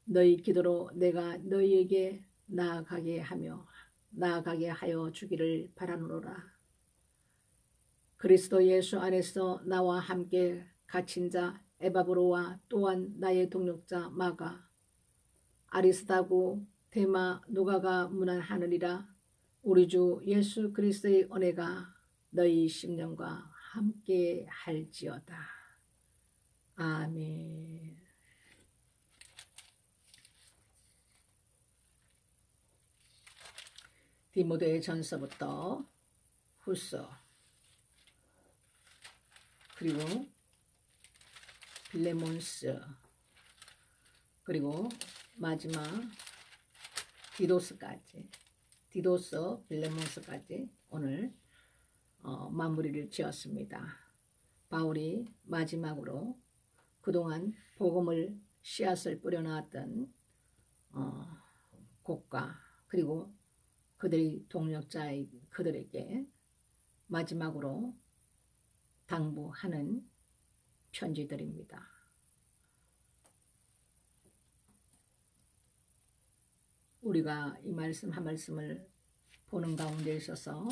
너희 기도로 내가 너희에게 나아가게 하여 주기를 바라노라. 그리스도 예수 안에서 나와 함께 갇힌 자 에바브로와 또한 나의 동력자 마가 아리스다고 데마 누가가 문안하느니라. 우리 주 예수 그리스도의 은혜가 너희 심령과 함께 할지어다. 아멘. 디모데 전서부터 후서 그리고 빌레몬스 그리고 마지막 디도서 빌레몬스까지 오늘 마무리를 지었습니다. 바울이 마지막으로 그동안 복음을 씨앗을 뿌려놨던 곡과 그리고 그들의 동력자의 그들에게 마지막으로 당부하는 편지들입니다. 우리가 이 말씀 한 말씀을 보는 가운데 있어서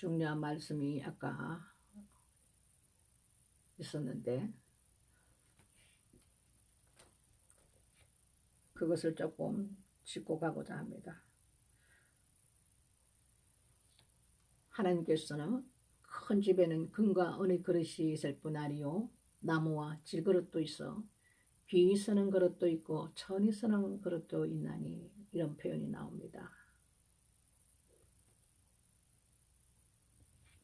중요한 말씀이 아까 있었는데 그것을 조금 짚고 가고자 합니다. 하나님께서는 큰 집에는 금과 은의 그릇이 있을 뿐 아니요 나무와 질그릇도 있어 귀히 쓰는 그릇도 있고 천히 쓰는 그릇도 있나니 이런 표현이 나옵니다.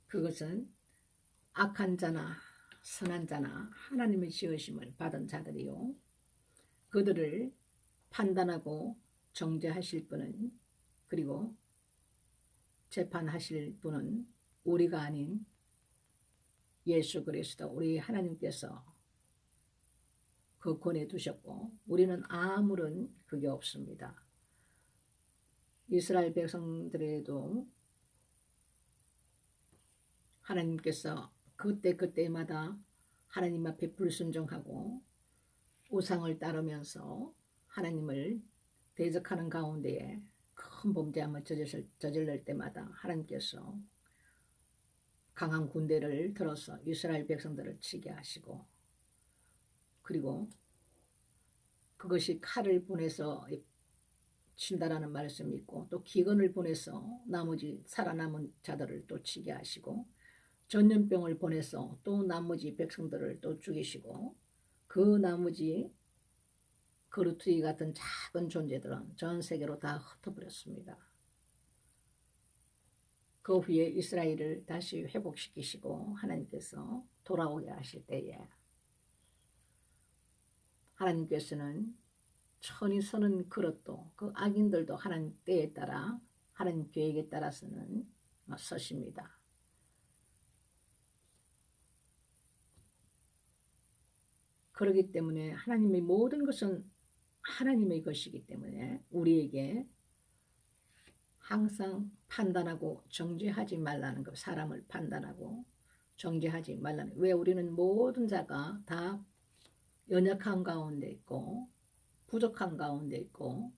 그것은 악한 자나 선한 자나 하나님의 지으심을 받은 자들이요 그들을 판단하고 정죄하실 분은 그리고 재판하실 분은 우리가 아닌 예수 그리스도 우리 하나님께서 그 권에 두셨고 우리는 아무런 그게 없습니다. 이스라엘 백성들에도 하나님께서 그때마다 하나님 앞에 불순종하고 우상을 따르면서 하나님을 대적하는 가운데에 큰 범죄함을 저질러 때마다 하나님께서 강한 군대를 들어서 이스라엘 백성들을 치게 하시고 그리고 그것이 칼을 보내서 친다라는 말씀이 있고 또 기근을 보내서 나머지 살아남은 자들을 또 치게 하시고 전염병을 보내서 또 나머지 백성들을 또 죽이시고 그 나머지 그루트기 같은 작은 존재들은 전 세계로 다 흩어버렸습니다. 그 후에 이스라엘을 다시 회복시키시고 하나님께서 돌아오게 하실 때에 하나님께서는 천히 서는 그릇도 그 악인들도 하나님 때에 따라 하나님 계획에 따라서는 서십니다. 그렇기 때문에 하나님의 모든 것은 하나님의 것이기 때문에 우리에게 항상 판단하고 정죄하지 말라는 것, 사람을 판단하고 정죄하지 말라는 것. 왜 우리는 모든 자가 다 연약한 가운데 있고 부족한 가운데 있고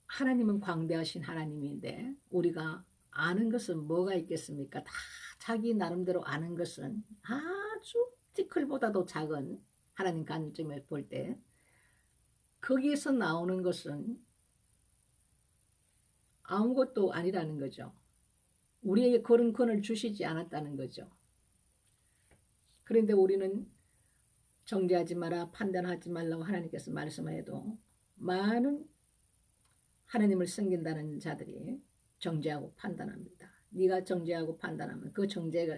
하나님은 광대하신 하나님인데 우리가 아는 것은 뭐가 있겠습니까? 다 자기 나름대로 아는 것은 아주 티끌보다도 작은 하나님 관점에 볼 때 거기에서 나오는 것은 아무것도 아니라는 거죠. 우리에게 그런 권을 주시지 않았다는 거죠. 그런데 우리는 정죄하지 마라, 판단하지 말라고 하나님께서 말씀해도 많은 하나님을 섬긴다는 자들이 정죄하고 판단합니다. 네가 정죄하고 판단하면 그 정죄가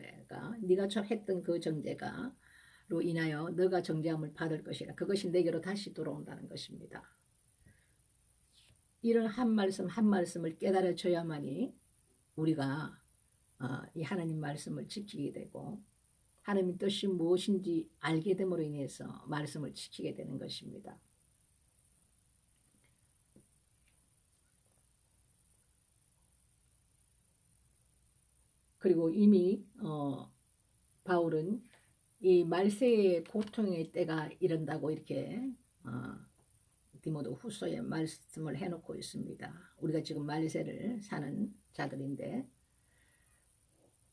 네가 했던 그 정죄가로 인하여 너가 정죄함을 받을 것이라. 그것이 내게로 다시 돌아온다는 것입니다. 이런 한 말씀 한 말씀을 깨달아줘야만이 우리가 이 하나님 말씀을 지키게 되고 하나님의 뜻이 무엇인지 알게 됨으로 인해서 말씀을 지키게 되는 것입니다. 그리고 이미 바울은 이 말세의 고통의 때가 이른다고 이렇게 디모데 후서에 말씀을 해놓고 있습니다. 우리가 지금 말세를 사는 자들인데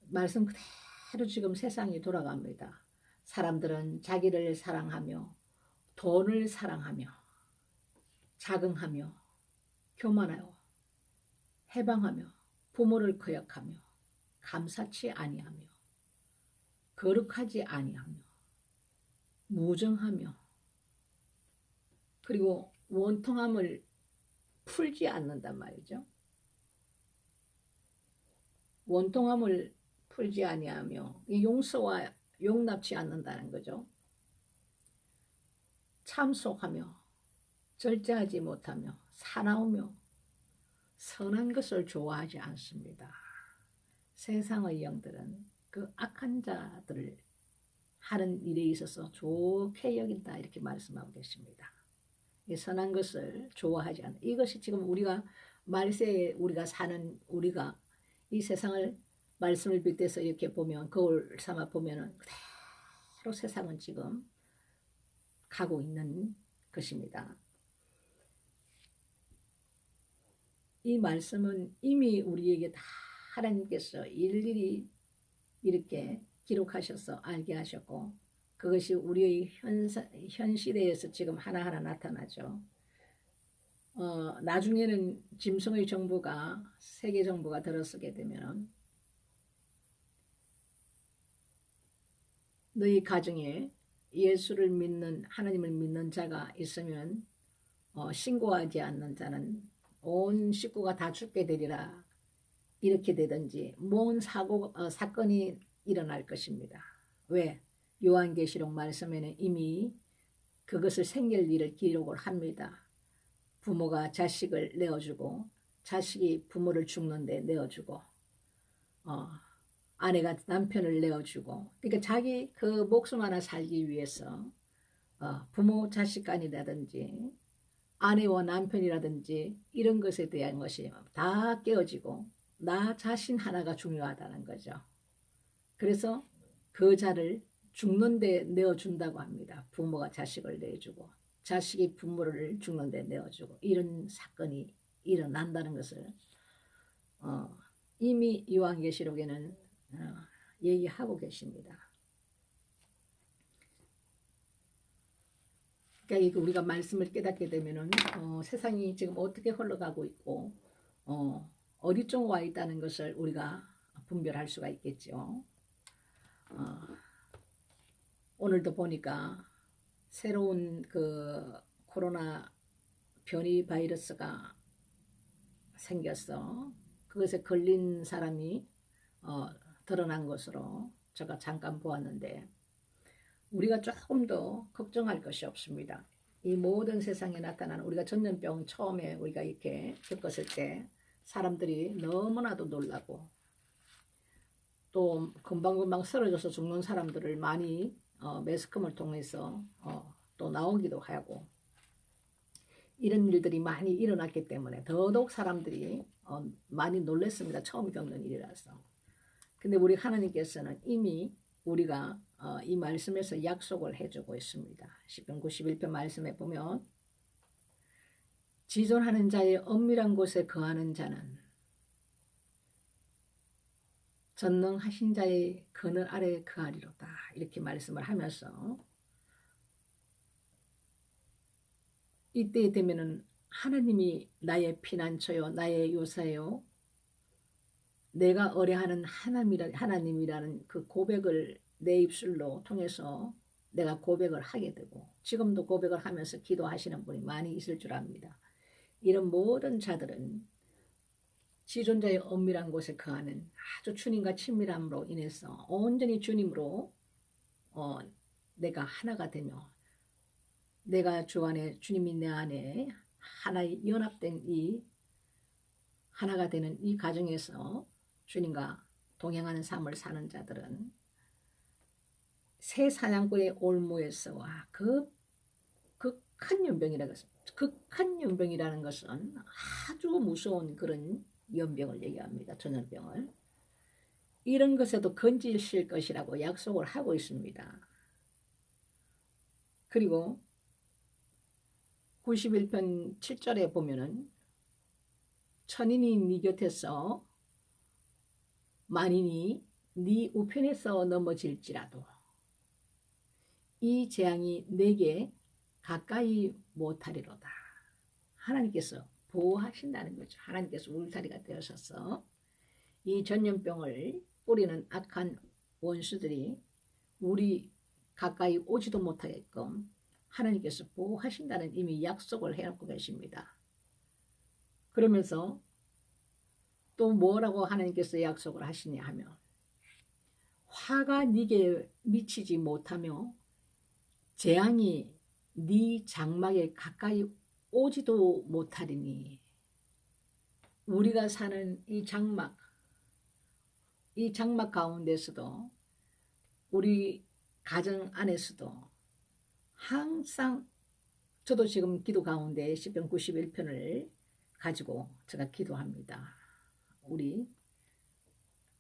말씀 그대로 지금 세상이 돌아갑니다. 사람들은 자기를 사랑하며 돈을 사랑하며 자긍하며 교만하여 해방하며 부모를 거역하며 감사치 아니하며 거룩하지 아니하며 무정하며 그리고 원통함을 풀지 않는단 말이죠. 원통함을 풀지 아니하며 용서와 용납치 않는다는 거죠. 참속하며 절제하지 못하며 사나우며 선한 것을 좋아하지 않습니다. 세상의 영들은 그 악한 자들을 하는 일에 있어서 좋게 여긴다 이렇게 말씀하고 계십니다. 이 선한 것을 좋아하지 않는 이것이 지금 우리가 말세에 우리가 사는 우리가 이 세상을 말씀을 빗대서 이렇게 보면 거울 삼아 보면은 그대로 세상은 지금 가고 있는 것입니다. 이 말씀은 이미 우리에게 다 하나님께서 일일이 이렇게 기록하셔서 알게 하셨고 그것이 우리의 현 시대에서 지금 하나하나 나타나죠. 나중에는 짐승의 정부가 세계 정부가 들어서게 되면 너희 가정에 예수를 믿는 하나님을 믿는 자가 있으면 신고하지 않는 자는 온 식구가 다 죽게 되리라 이렇게 되든지 뭔 사건이 일어날 것입니다. 왜? 요한계시록 말씀에는 이미 그것을 생길 일을 기록을 합니다. 부모가 자식을 내어주고 자식이 부모를 죽는데 내어주고 아내가 남편을 내어주고 그러니까 자기 그 목숨 하나 살기 위해서 부모 자식 간이라든지 아내와 남편이라든지 이런 것에 대한 것이 다 깨어지고 나 자신 하나가 중요하다는 거죠. 그래서 그 자를 죽는데 내어준다고 합니다. 부모가 자식을 내주고 자식이 부모를 죽는데 내어주고 이런 사건이 일어난다는 것을 이미 요한계시록에는 얘기하고 계십니다. 그러니까 우리가 말씀을 깨닫게 되면은 세상이 지금 어떻게 흘러가고 있고 어디 쪽 와 있다는 것을 우리가 분별할 수가 있겠죠. 오늘도 보니까 새로운 그 코로나 변이 바이러스가 생겼어. 그것에 걸린 사람이 드러난 것으로 제가 잠깐 보았는데 우리가 조금 더 걱정할 것이 없습니다. 이 모든 세상에 나타나는 우리가 전염병 처음에 우리가 이렇게 겪었을 때 사람들이 너무나도 놀라고 또 금방금방 쓰러져서 죽는 사람들을 많이 매스컴을 통해서 또 나오기도 하고 이런 일들이 많이 일어났기 때문에 더더욱 사람들이 많이 놀랐습니다. 처음 겪는 일이라서. 근데 우리 하나님께서는 이미 우리가 이 말씀에서 약속을 해주고 있습니다. 시편 91편 말씀에 보면 지존하는 자의 엄밀한 곳에 거하는 자는 전능하신 자의 그늘 아래에 거하리로다 이렇게 말씀을 하면서 이때에 되면은 하나님이 나의 피난처요 나의 요새요 내가 의뢰하는 하나님이라는 그 고백을 내 입술로 통해서 내가 고백을 하게 되고 지금도 고백을 하면서 기도하시는 분이 많이 있을 줄 압니다. 이런 모든 자들은 지존자의 엄밀한 곳에 거하는 아주 주님과 친밀함으로 인해서 온전히 주님으로 내가 하나가 되며 내가 주 안에 주님이 내 안에 하나의 연합된 이 하나가 되는 이 가정에서 주님과 동행하는 삶을 사는 자들은 새 사냥꾼의 올무에서와 그 극한 연병이라는 것은 극한 연병이라는 것은 아주 무서운 그런 연병을 얘기합니다. 전염병을 이런 것에도 건지실 것이라고 약속을 하고 있습니다. 그리고 91편 7절에 보면은 천인이 네 곁에서 만인이 네 우편에서 넘어질지라도 이 재앙이 내게 가까이 못하리로다. 하나님께서 보호하신다는 거죠. 하나님께서 울타리가 되어서서 이 전염병을 뿌리는 악한 원수들이 우리 가까이 오지도 못하게끔 하나님께서 보호하신다는 이미 약속을 해놓고 계십니다. 그러면서 또 뭐라고 하나님께서 약속을 하시냐 하면 화가 네게 미치지 못하며 재앙이 네 장막에 가까이 오지도 못하리니 우리가 사는 이 장막 가운데서도 우리 가정 안에서도 항상 저도 지금 기도 가운데 시편 91편을 가지고 제가 기도합니다. 우리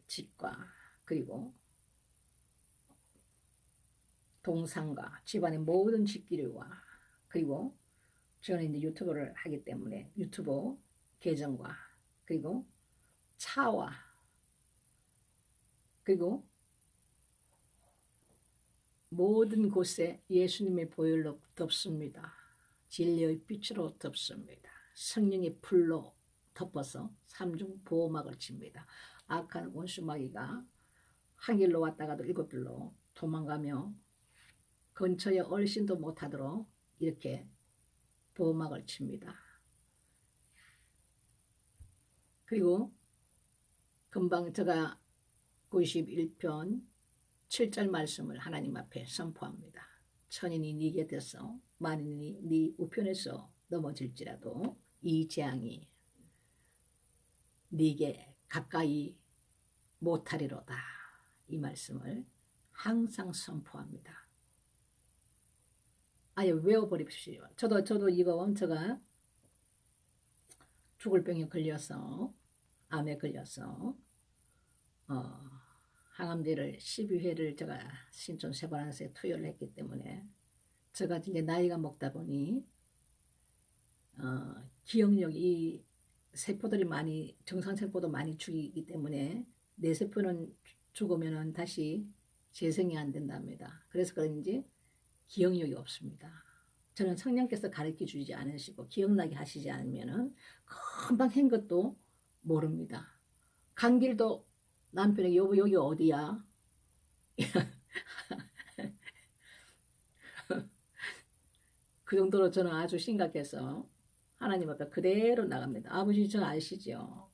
집과 그리고 동상과 집안의 모든 집기류와 그리고 저는 이제 유튜브를 하기 때문에 유튜브 계정과 그리고 차와 그리고 모든 곳에 예수님의 보혈로 덮습니다. 진리의 빛으로 덮습니다. 성령의 불로 덮어서 삼중 보호막을 칩니다. 악한 원수마귀가 한 길로 왔다가도 일곱 길로 도망가며 근처에 얼씬도 못하도록 이렇게 보호막을 칩니다. 그리고 금방 제가 91편 7절 말씀을 하나님 앞에 선포합니다. 천인이 네 곁에서 만인이 네 우편에서 넘어질지라도 이 재앙이 네게 가까이 못하리로다. 이 말씀을 항상 선포합니다. 아예 외워버립시오. 저도 이거 제가 죽을 병에 걸려서 암에 걸려서 항암제를 12회를 제가 신촌 세바란스에 투여를 했기 때문에 제가 이제 나이가 먹다 보니 기억력이 세포들이 많이 정상세포도 많이 죽이기 때문에 내 세포는 죽으면 다시 재생이 안 된답니다. 그래서 그런지 기억력이 없습니다. 저는 성령께서 가르쳐 주지 않으시고 기억나게 하시지 않으면 금방 한 것도 모릅니다. 간 길도 남편에게 여보 여기 어디야? 그 정도로 저는 아주 심각해서 하나님 앞에 그대로 나갑니다. 아버지 저 아시죠?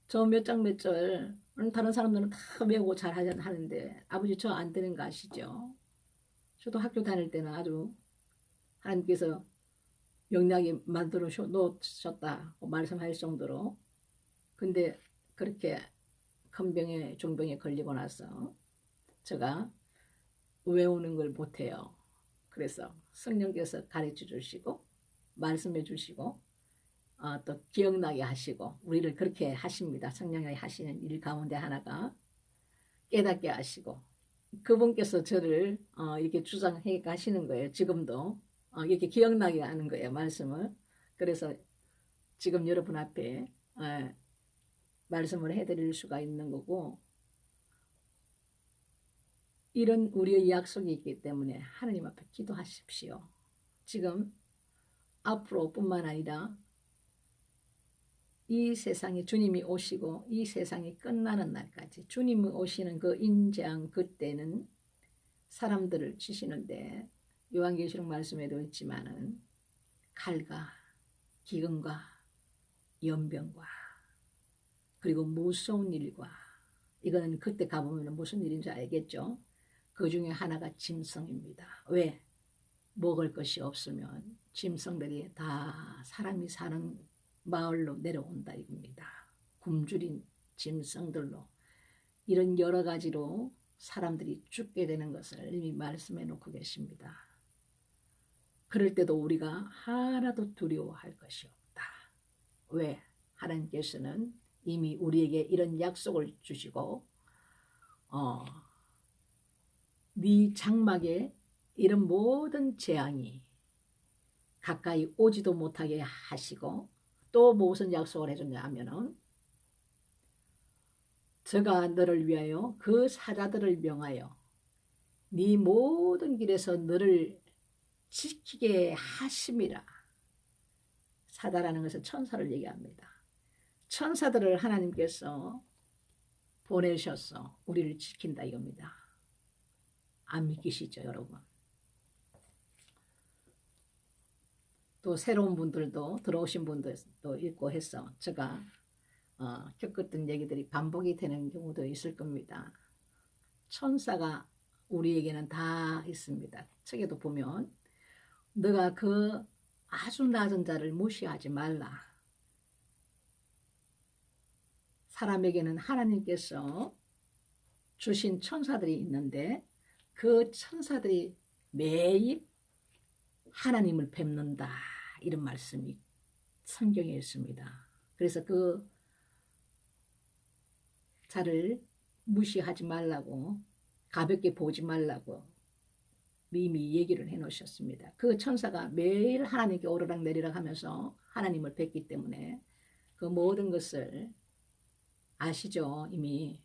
저 몇 장 몇 절 다른 사람들은 다 외우고 잘 하는데 아버지 저 안 되는 거 아시죠? 저도 학교 다닐 때는 아주 하나님께서 영락이 만들어 놓으셨다고 말씀할 정도로 근데 그렇게 큰 병에 종병에 걸리고 나서 제가 외우는 걸 못해요. 그래서 성령께서 가르쳐 주시고 말씀해 주시고 또 기억나게 하시고 우리를 그렇게 하십니다. 성령이 하시는 일 가운데 하나가 깨닫게 하시고 그분께서 저를 이렇게 주장해 가시는 거예요. 지금도 이렇게 기억나게 하는 거예요. 말씀을. 그래서 지금 여러분 앞에 말씀을 해드릴 수가 있는 거고 이런 우리의 약속이 있기 때문에 하나님 앞에 기도하십시오. 지금 앞으로 뿐만 아니라 이 세상에 주님이 오시고 이 세상이 끝나는 날까지 주님이 오시는 그 인재한 그때는 사람들을 치시는데 요한계시록 말씀에도 있지만은 칼과 기근과 연병과 그리고 무서운 일과 이거는 그때 가보면 무슨 일인지 알겠죠? 그 중에 하나가 짐승입니다. 왜? 먹을 것이 없으면 짐승들이 다 사람이 사는 마을로 내려온다 이겁니다. 굶주린 짐승들로 이런 여러 가지로 사람들이 죽게 되는 것을 이미 말씀해 놓고 계십니다. 그럴 때도 우리가 하나도 두려워할 것이 없다. 왜? 하나님께서는 이미 우리에게 이런 약속을 주시고 네 장막에 이런 모든 재앙이 가까이 오지도 못하게 하시고 또 무슨 약속을 해줬냐 하면은 저가 너를 위하여 그 사자들을 명하여 네 모든 길에서 너를 지키게 하심이라. 사자라는 것은 천사를 얘기합니다. 천사들을 하나님께서 보내셔서 우리를 지킨다 이겁니다. 안 믿기시죠 여러분? 또 새로운 분들도 들어오신 분들도 있고 해서 제가 겪었던 얘기들이 반복이 되는 경우도 있을 겁니다. 천사가 우리에게는 다 있습니다. 책에도 보면 너가 그 아주 낮은 자를 무시하지 말라. 사람에게는 하나님께서 주신 천사들이 있는데 그 천사들이 매일 하나님을 뵙는다. 이런 말씀이 성경에 있습니다. 그래서 그 자를 무시하지 말라고 가볍게 보지 말라고 이미 얘기를 해 놓으셨습니다. 그 천사가 매일 하나님께 오르락 내리락 하면서 하나님을 뵙기 때문에 그 모든 것을 아시죠? 이미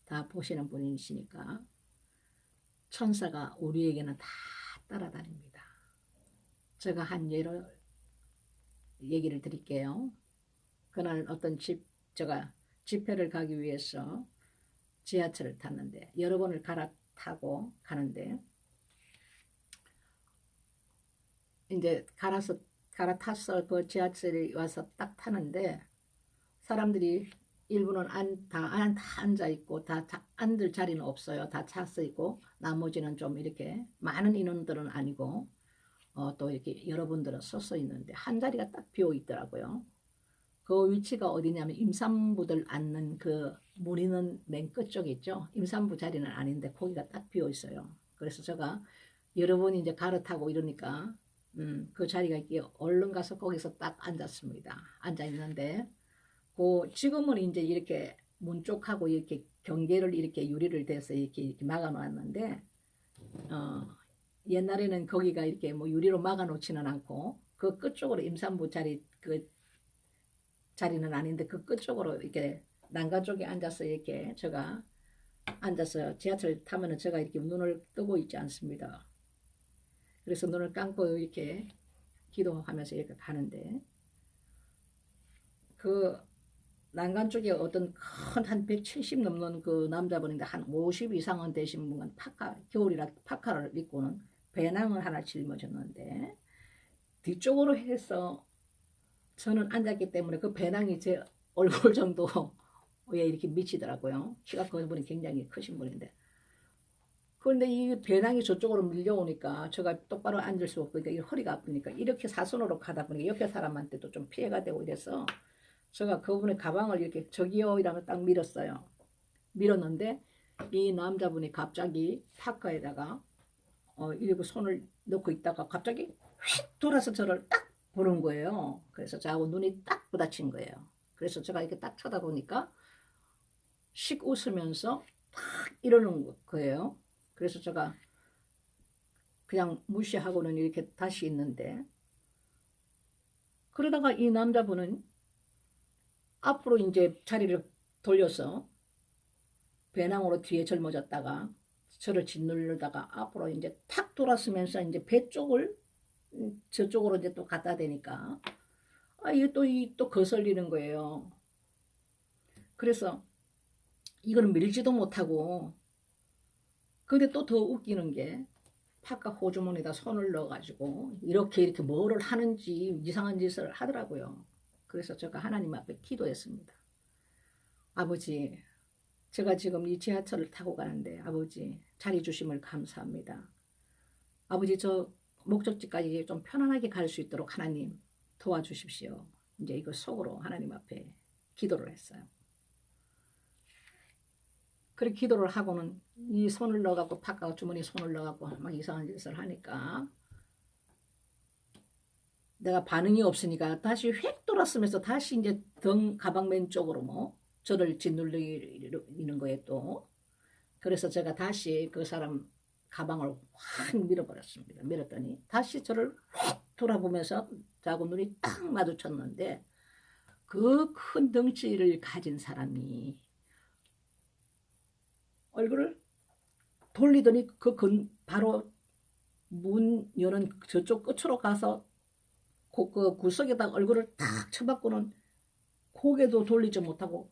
다 보시는 분이시니까 천사가 우리에게는 다 따라다닙니다. 제가 한 예로 얘기를 드릴게요. 그날 어떤 제가 집회를 가기 위해서 지하철을 탔는데 여러 번을 갈아타고 가는데 이제 갈아탔어. 그 지하철에 와서 딱 타는데 사람들이 일부는 다 앉아 있고 다 앉을 자리는 없어요. 다 찼어 있고 나머지는 좀 이렇게 많은 인원들은 아니고 또 이렇게 여러분들은 서서 있는데 한 자리가 딱 비어 있더라고요. 그 위치가 어디냐면 임산부들 앉는 그 무리는 맨 끝쪽에 있죠. 임산부 자리는 아닌데 거기가 딱 비어 있어요. 그래서 제가 여러 번 이제 갈아타고 이러니까 그 자리가 있기에 얼른 가서 거기서 딱 앉았습니다. 앉아 있는데 지금은 이제 이렇게 문 쪽하고 이렇게 경계를 이렇게 유리를 대서 이렇게 막아 놓았는데 옛날에는 거기가 이렇게 뭐 유리로 막아 놓지는 않고 그 끝쪽으로 임산부 자리 그 자리는 아닌데 그 끝쪽으로 이렇게 난간 쪽에 앉아서 이렇게 제가 앉아서 지하철 타면은 제가 이렇게 눈을 뜨고 있지 않습니다. 그래서 눈을 감고 이렇게 기도하면서 이렇게 가는데 그 난간 쪽에 어떤 큰 한 170 넘는 그 남자분인데 한 50 이상은 되신 분은 겨울이라 파카를 입고는 배낭을 하나 짊어졌는데 뒤쪽으로 해서 저는 앉았기 때문에 그 배낭이 제 얼굴 정도에 이렇게 미치더라고요. 키가 큰 분이 굉장히 크신 분인데 그런데 이 배낭이 저쪽으로 밀려오니까 제가 똑바로 앉을 수 없으니까 이 허리가 아프니까 이렇게 사선으로 가다 보니까 옆에 사람한테도 좀 피해가 되고 이래서 제가 그분의 가방을 이렇게 저기요 이러면 딱 밀었어요. 밀었는데 이 남자분이 갑자기 파카에다가 이러고 손을 넣고 있다가 갑자기 휙 돌아서 저를 딱 보는 거예요. 그래서 저하고 눈이 딱 부딪힌 거예요. 그래서 제가 이렇게 딱 쳐다보니까 씩 웃으면서 딱 이러는 거예요. 그래서 제가 그냥 무시하고는 이렇게 다시 있는데 그러다가 이 남자분은 앞으로 이제 자리를 돌려서 배낭으로 뒤에 젊어졌다가 저를 짓누르다가 앞으로 이제 탁 돌았으면서 이제 배 쪽을 저쪽으로 이제 또 갖다 대니까 이게 또 거슬리는 거예요. 그래서 이걸 밀지도 못하고 근데 또 더 웃기는 게 파카 호주머니에다 손을 넣어가지고 이렇게 뭐를 하는지 이상한 짓을 하더라고요. 그래서 제가 하나님 앞에 기도했습니다. 아버지, 제가 지금 이 지하철을 타고 가는데 아버지 자리 주심을 감사합니다. 아버지 저 목적지까지 좀 편안하게 갈 수 있도록 하나님 도와주십시오. 이제 이거 속으로 하나님 앞에 기도를 했어요. 그렇게 기도를 하고는 이 손을 넣어갖고 파카 주머니에 손을 넣어갖고 막 이상한 짓을 하니까 내가 반응이 없으니까 다시 휙 돌았으면서 다시 이제 가방 맨 쪽으로 뭐 저를 짓눌리는 거에 또 그래서 제가 다시 그 사람 가방을 확 밀어버렸습니다. 밀었더니 다시 저를 확 돌아보면서 자고 눈이 딱 마주쳤는데 그 큰 덩치를 가진 사람이 얼굴을 돌리더니 바로 문 여는 저쪽 끝으로 가서 그 구석에다 얼굴을 탁 쳐박고는 고개도 돌리지 못하고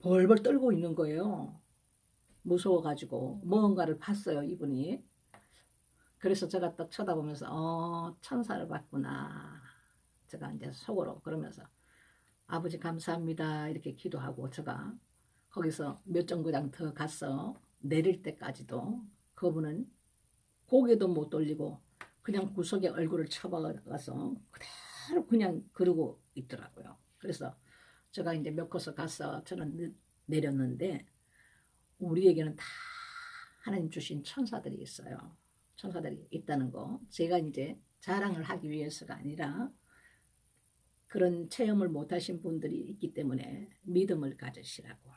벌벌 떨고 있는 거예요. 무서워가지고 뭔가를 봤어요 이분이. 그래서 제가 딱 쳐다보면서 천사를 봤구나. 제가 이제 속으로 그러면서 아버지 감사합니다 이렇게 기도하고 제가 거기서 몇 정거장 더 가서 내릴 때까지도 그분은 고개도 못 돌리고 그냥 구석에 얼굴을 쳐박아서 그대로 그냥 그러고 있더라고요. 그래서 제가 이제 몇 곳을 가서 저는 내렸는데 우리에게는 다 하나님 주신 천사들이 있어요. 천사들이 있다는 거. 제가 이제 자랑을 하기 위해서가 아니라 그런 체험을 못하신 분들이 있기 때문에 믿음을 가지시라고.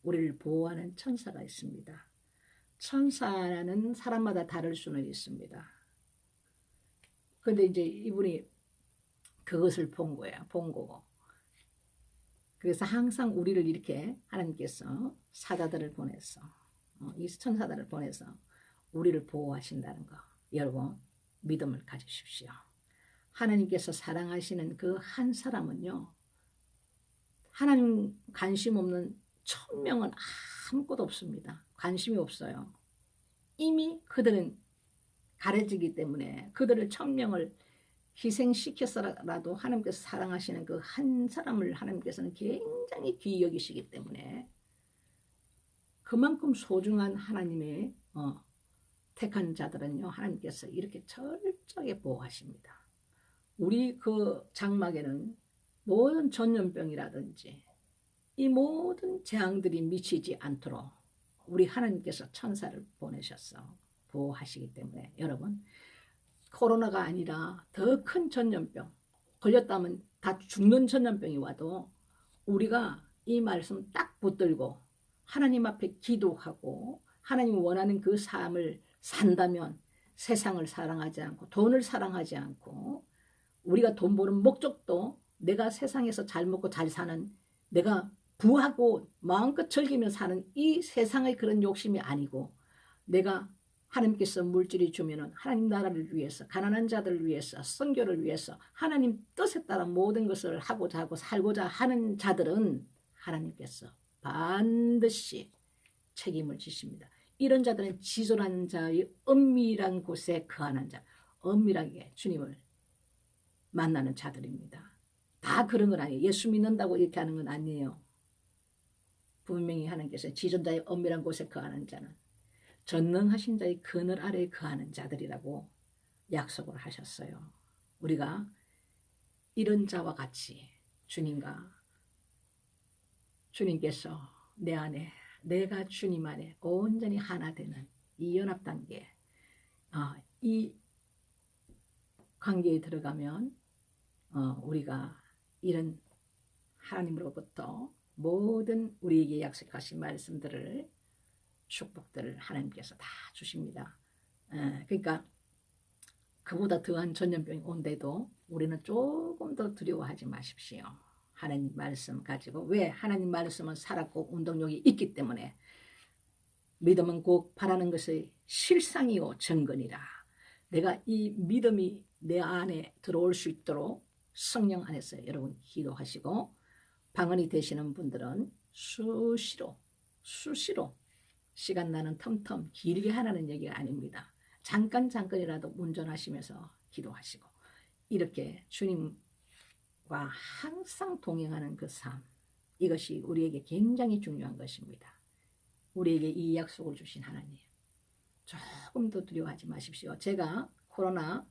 우리를 보호하는 천사가 있습니다. 천사는 사람마다 다를 수는 있습니다. 근데 이제 이분이 그것을 본 거예요. 본 거고. 그래서 항상 우리를 이렇게 하나님께서 사자들을 보내서 이 천사들을 보내서 우리를 보호하신다는 거 여러분 믿음을 가지십시오. 하나님께서 사랑하시는 그 한 사람은요. 하나님 관심 없는 1000명은 아무것도 없습니다. 관심이 없어요. 이미 그들은 가려지기 때문에 그들을 1000명을 희생시켜서라도 하나님께서 사랑하시는 그 한 사람을 하나님께서는 굉장히 귀히 여기시기 때문에 그만큼 소중한 하나님의 택한 자들은요. 하나님께서 이렇게 철저하게 보호하십니다. 우리 그 장막에는 모든 전염병이라든지 이 모든 재앙들이 미치지 않도록 우리 하나님께서 천사를 보내셔서 보호하시기 때문에 여러분 코로나가 아니라 더 큰 전염병 걸렸다면 다 죽는 전염병이 와도 우리가 이 말씀 딱 붙들고 하나님 앞에 기도하고 하나님이 원하는 그 삶을 산다면 세상을 사랑하지 않고 돈을 사랑하지 않고 우리가 돈 버는 목적도 내가 세상에서 잘 먹고 잘 사는 내가 부하고 마음껏 즐기며 사는 이 세상의 그런 욕심이 아니고 내가 하나님께서 물질이 주면은 하나님 나라를 위해서 가난한 자들을 위해서 선교를 위해서 하나님 뜻에 따라 모든 것을 하고자 하고 살고자 하는 자들은 하나님께서 반드시 책임을 지십니다. 이런 자들은 지존한 자의 은밀한 곳에 거하는 자, 은밀하게 주님을 만나는 자들입니다. 다 그런 건 아니에요. 예수 믿는다고 이렇게 하는 건 아니에요. 분명히 하나님께서 지존자의 은밀한 곳에 거하는 자는 전능하신 자의 그늘 아래에 거하는 자들이라고 약속을 하셨어요. 우리가 이런 자와 같이 주님께서 내 안에 내가 주님 안에 온전히 하나 되는 이 연합단계 이 관계에 들어가면 우리가 이런 하나님으로부터 모든 우리에게 약속하신 말씀들을 축복들을 하나님께서 다 주십니다. 그러니까 그보다 더한 전염병이 온데도 우리는 조금 더 두려워하지 마십시오. 하나님 말씀 가지고 왜 하나님 말씀은 살았고 운동력이 있기 때문에 믿음은 곧 바라는 것의 실상이요 증거니라. 내가 이 믿음이 내 안에 들어올 수 있도록 성령 안에서 여러분 기도하시고 방언이 되시는 분들은 수시로 시간 나는 텀텀 길게 하라는 얘기가 아닙니다. 잠깐이라도 운전하시면서 기도하시고 이렇게 주님과 항상 동행하는 그 삶 이것이 우리에게 굉장히 중요한 것입니다. 우리에게 이 약속을 주신 하나님 조금 더 두려워하지 마십시오. 제가 코로나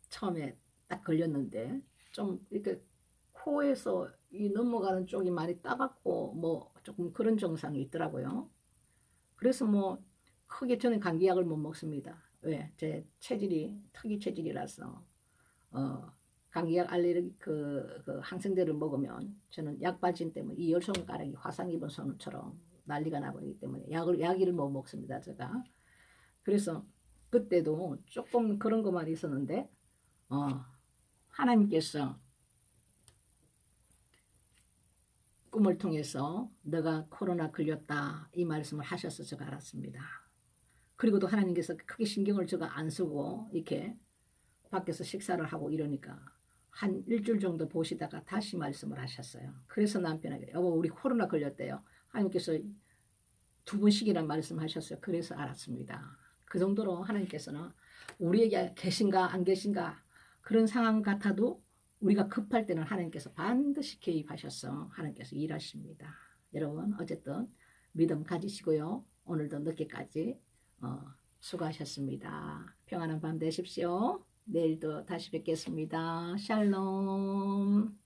처음에 딱 걸렸는데 좀 이렇게 코에서 이 넘어가는 쪽이 많이 따갑고 뭐 조금 그런 증상이 있더라고요. 그래서 뭐 크게 저는 감기약을 못 먹습니다. 왜? 제 체질이 특이 체질이라서 감기약 알레르기 그 항생제를 먹으면 저는 약발진 때문에 이 열 손가락이 화상 입은 손처럼 난리가 나버리기 때문에 약을 못 먹습니다. 제가. 그래서 그때도 조금 그런 것만 있었는데 하나님께서 꿈을 통해서 너가 코로나 걸렸다 이 말씀을 하셔서 제가 알았습니다. 그리고도 하나님께서 크게 신경을 제가 안 쓰고 이렇게 밖에서 식사를 하고 이러니까 한 일주일 정도 보시다가 다시 말씀을 하셨어요. 그래서 남편에게 여보 우리 코로나 걸렸대요. 하나님께서 2번씩이나 말씀하셨어요. 그래서 알았습니다. 그 정도로 하나님께서는 우리에게 계신가 안 계신가 그런 상황 같아도 우리가 급할 때는 하나님께서 반드시 개입하셔서 하나님께서 일하십니다. 여러분 어쨌든 믿음 가지시고요. 오늘도 늦게까지 수고하셨습니다. 평안한 밤 되십시오. 내일도 다시 뵙겠습니다. 샬롬.